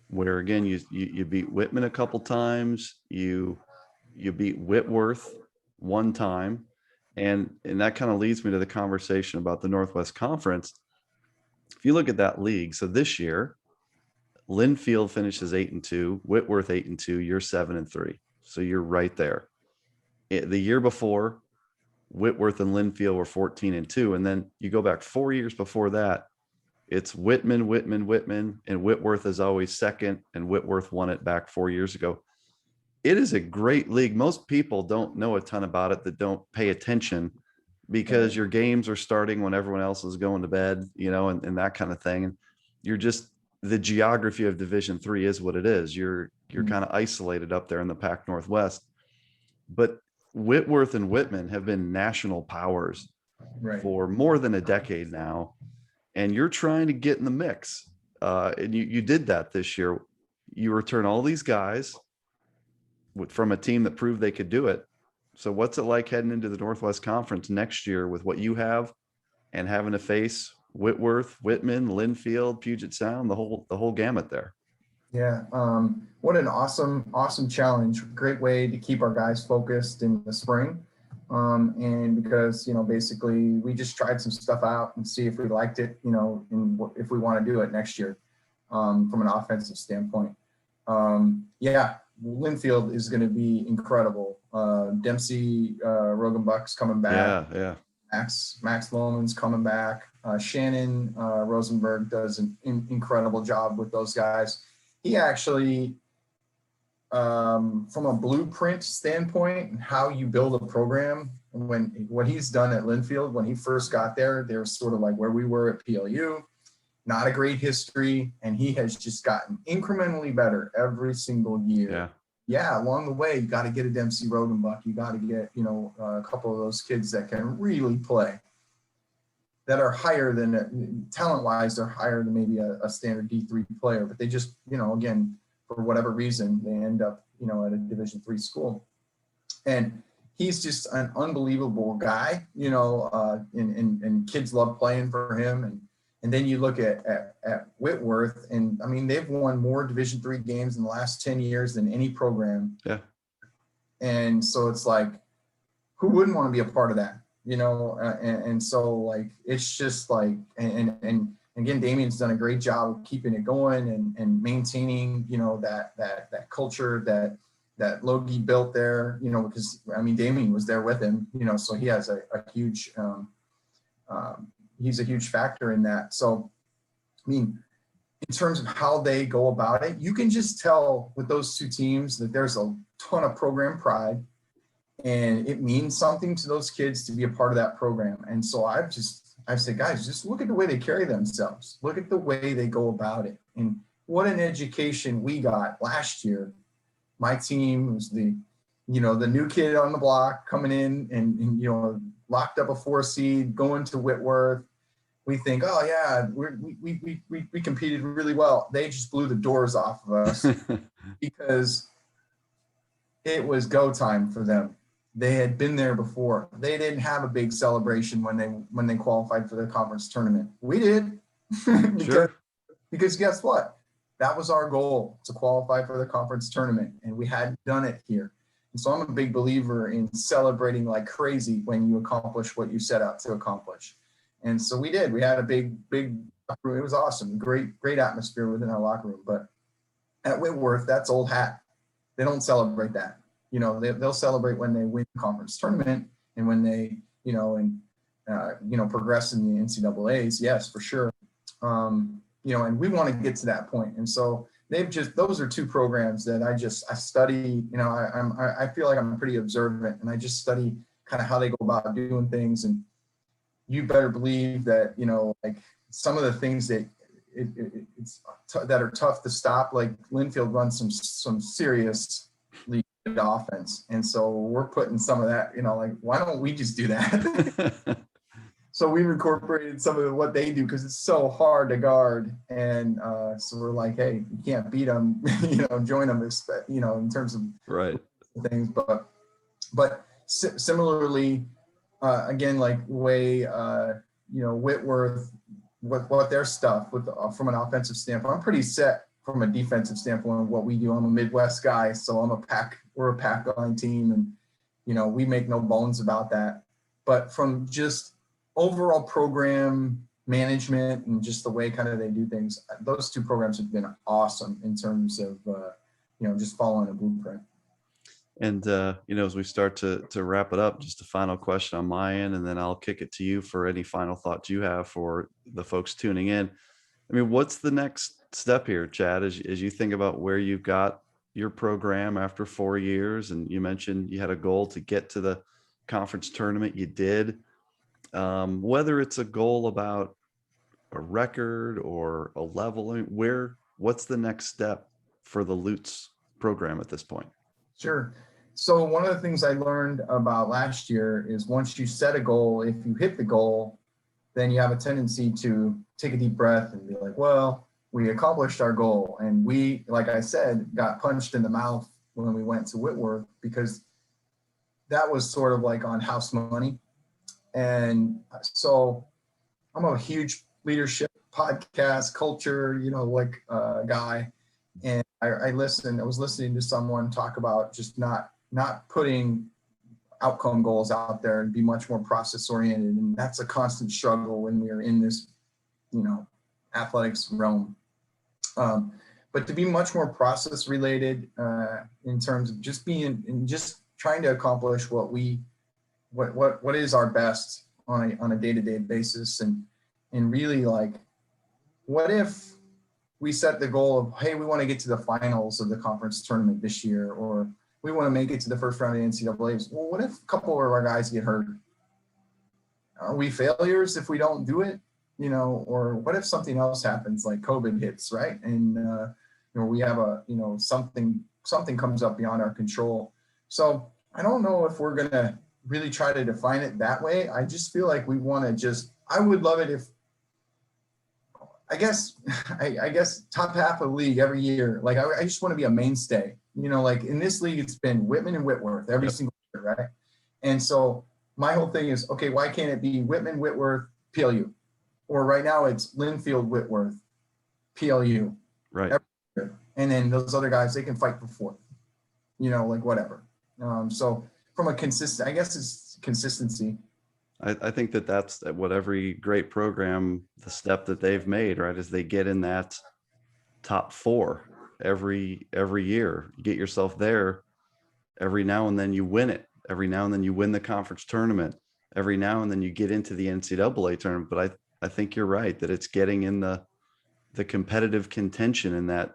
where again, you beat Whitman a couple times, you beat Whitworth one time. And that kind of leads me to the conversation about the Northwest Conference. If you look at that league, so this year, Linfield finishes 8-2, Whitworth 8-2, you're 7-3. So you're right there. The year before, Whitworth and Linfield were 14-2. And then you go back 4 years before that, it's Whitman, and Whitworth is always second, and Whitworth won it back 4 years ago. It is a great league. Most people don't know a ton about it that don't pay attention, because your games are starting when everyone else is going to bed, and that kind of thing. And you're just, the geography of Division III is what it is. You're kind of isolated up there in the Pac Northwest. But Whitworth and Whitman have been national powers for more than a decade now. And you're trying to get in the mix. And you did that this year. You return all these guys from a team that proved they could do it. So what's it like heading into the Northwest Conference next year with what you have and having to face Whitworth, Whitman, Linfield, Puget Sound, the whole gamut there? Yeah. What an awesome challenge. Great way to keep our guys focused in the spring. And because, basically we just tried some stuff out and see if we liked it, and if we want to do it next year, from an offensive standpoint. Linfield is going to be incredible. Dempsey, Rogenbuck's coming back. Yeah. Max Loman's coming back. Shannon Rosenberg does an incredible job with those guys. He actually, from a blueprint standpoint and how you build a program, what he's done at Linfield, when he first got there, they're sort of like where we were at PLU, not a great history. And he has just gotten incrementally better every single year. Yeah, along the way, you got to get a Dempsey Rogenbuck. You got to get, a couple of those kids that can really play, that are higher than, talent-wise, they're higher than maybe a standard D3 player, but they just, again, for whatever reason, they end up, at a Division III school. And he's just an unbelievable guy, and kids love playing for him. And then you look at Whitworth, and I mean, they've won more Division III games in the last 10 years than any program. Yeah. And so it's like, who wouldn't want to be a part of that? And so like, it's just like, and again, Damien's done a great job of keeping it going and maintaining, that culture that Logie built there, because I mean, Damien was there with him, so he has a huge, he's a huge factor in that. So, I mean, in terms of how they go about it, you can just tell with those two teams that there's a ton of program pride, and it means something to those kids to be a part of that program. And so I've said, guys, just look at the way they carry themselves. Look at the way they go about it. And what an education we got last year. My team was the new kid on the block coming in and locked up a 4 seed, going to Whitworth. We think, oh yeah, we competed really well. They just blew the doors off of us because it was go time for them. They had been there before. They didn't have a big celebration when they qualified for the conference tournament. We did. because guess what? That was our goal, to qualify for the conference tournament, and we hadn't done it here. And so I'm a big believer in celebrating like crazy when you accomplish what you set out to accomplish. And so we did. We had a big room. It was awesome. Great atmosphere within our locker room. But at Whitworth, that's old hat. They don't celebrate that. They'll celebrate when they win the conference tournament and when they, progress in the NCAAs. Yes, for sure. And we want to get to that point. And so those are two programs that I study, I feel like I'm pretty observant, and I just study kind of how they go about doing things. And you better believe that, like some of the things that that are tough to stop, like Linfield runs some seriously good offense. And so we're putting some of that, like, why don't we just do that? So we've incorporated some of what they do because it's so hard to guard. And so we're like, hey, you can't beat them, join them, in terms of things. But similarly, again, like way, Whitworth, what their stuff from an offensive standpoint, I'm pretty set from a defensive standpoint of what we do. I'm a Midwest guy, so we're a pack line team, and we make no bones about that. But from just overall program management and just the way kind of they do things, those two programs have been awesome in terms of just following a blueprint. And as we start to wrap it up, just a final question on my end, and then I'll kick it to you for any final thoughts you have for the folks tuning in. I mean, what's the next step here, Chad, as you think about where you've got your program after 4 years? And you mentioned you had a goal to get to the conference tournament. You did. Whether it's a goal about a record or a level, I mean, what's the next step for the Lutz program at this point? Sure. So one of the things I learned about last year is once you set a goal, if you hit the goal, then you have a tendency to take a deep breath and be like, well, we accomplished our goal. And we, like I said, got punched in the mouth when we went to Whitworth, because that was sort of like on house money. And so I'm a huge leadership podcast culture, guy. And I was listening to someone talk about just not putting outcome goals out there and be much more process oriented. And that's a constant struggle when we are in this, athletics realm. But to be much more process related in terms of just being and just trying to accomplish what is our best on a day-to-day basis, and really, like, what if we set the goal of, hey, we want to get to the finals of the conference tournament this year, or we want to make it to the first round of the NCAAs. Well, what if a couple of our guys get hurt? Are we failures if we don't do it? Or what if something else happens, like COVID hits, right? And we have something comes up beyond our control. So I don't know if we're gonna really try to define it that way. I just feel like we want to I would love it if, I guess top half of the league every year. Like I just want to be a mainstay. Like in this league, it's been Whitman and Whitworth every single year, right? And so my whole thing is, okay, why can't it be Whitman, Whitworth, PLU? Or right now it's Linfield, Whitworth, PLU. Right. Every year. And then those other guys, they can fight for fourth. Like whatever. So from a I guess it's consistency. I think that's what every great program, the step that they've made, right, is they get in that top four every year. You get yourself there. Every now and then you win it. Every now and then you win the conference tournament. Every now and then you get into the NCAA tournament. But I think you're right that it's getting in the competitive contention in that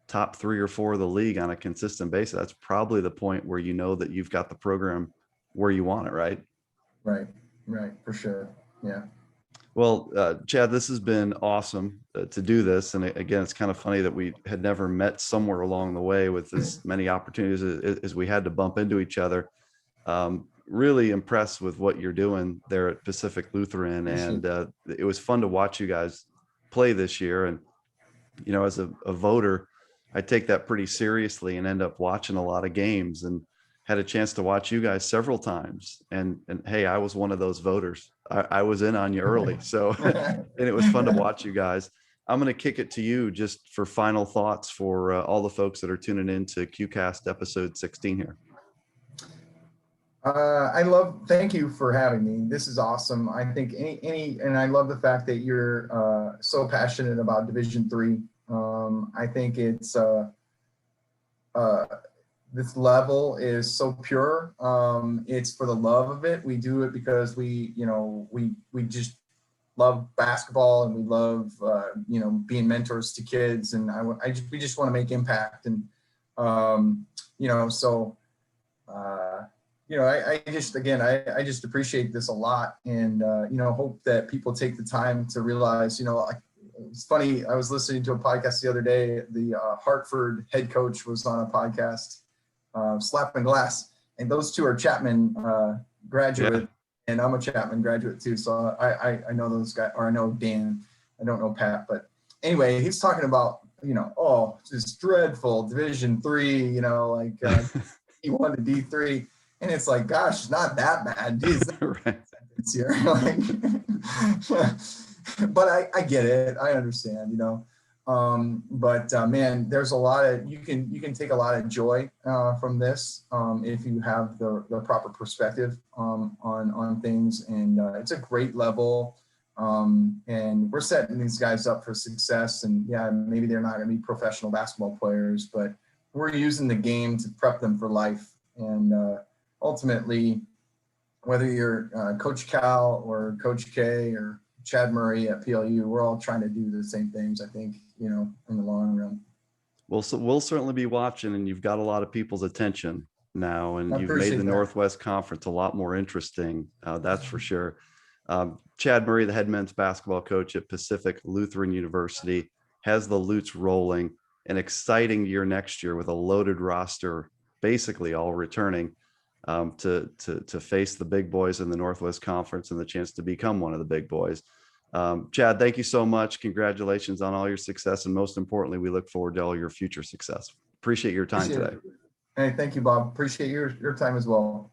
top 3 or 4 of the league on a consistent basis. That's probably the point where that you've got the program where you want it, right? Right, for sure. Yeah. Well, Chad, this has been awesome to do this. And again, it's kind of funny that we had never met somewhere along the way with as many opportunities as we had to bump into each other. Really impressed with what you're doing there at Pacific Lutheran. And it was fun to watch you guys play this year. And, as a voter, I take that pretty seriously and end up watching a lot of games, and had a chance to watch you guys several times. And hey, I was one of those voters. I was in on you early. So, and it was fun to watch you guys. I'm going to kick it to you just for final thoughts for all the folks that are tuning in to QCast episode 16 here. Thank you for having me. This is awesome. I think and I love the fact that you're so passionate about Division III. I think it's this level is so pure. It's for the love of it. We do it because we just love basketball, and we love being mentors to kids, and we just want to make impact. And I just appreciate this a lot, and hope that people take the time to realize, it's funny. I was listening to a podcast the other day. The Hartford head coach was on a podcast, Slapping Glass, and those two are Chapman graduate, and I'm a Chapman graduate too. So I know those guys, or I know Dan. I don't know Pat, but anyway, he's talking about this dreadful Division III, D1 to D3, and it's like, gosh, it's not that bad. Geez, right. Here. But I get it. I understand, man, there's a lot of, you can take a lot of joy from this if you have the proper perspective on things. And it's a great level. And we're setting these guys up for success. And yeah, maybe they're not going to be professional basketball players, but we're using the game to prep them for life. And ultimately, whether you're Coach Cal or Coach K or Chad Murray at PLU, we're all trying to do the same things, I think, in the long run. Well, so we'll certainly be watching, and you've got a lot of people's attention now, and I you've made appreciate the that. Northwest Conference a lot more interesting. That's for sure. Chad Murray, the head men's basketball coach at Pacific Lutheran University, has the Lutes rolling. An exciting year next year with a loaded roster, basically all returning to face the big boys in the Northwest Conference and the chance to become one of the big boys. Chad, thank you so much. Congratulations on all your success. And most importantly, we look forward to all your future success. Appreciate your time today. Hey, thank you, Bob. Appreciate your time as well.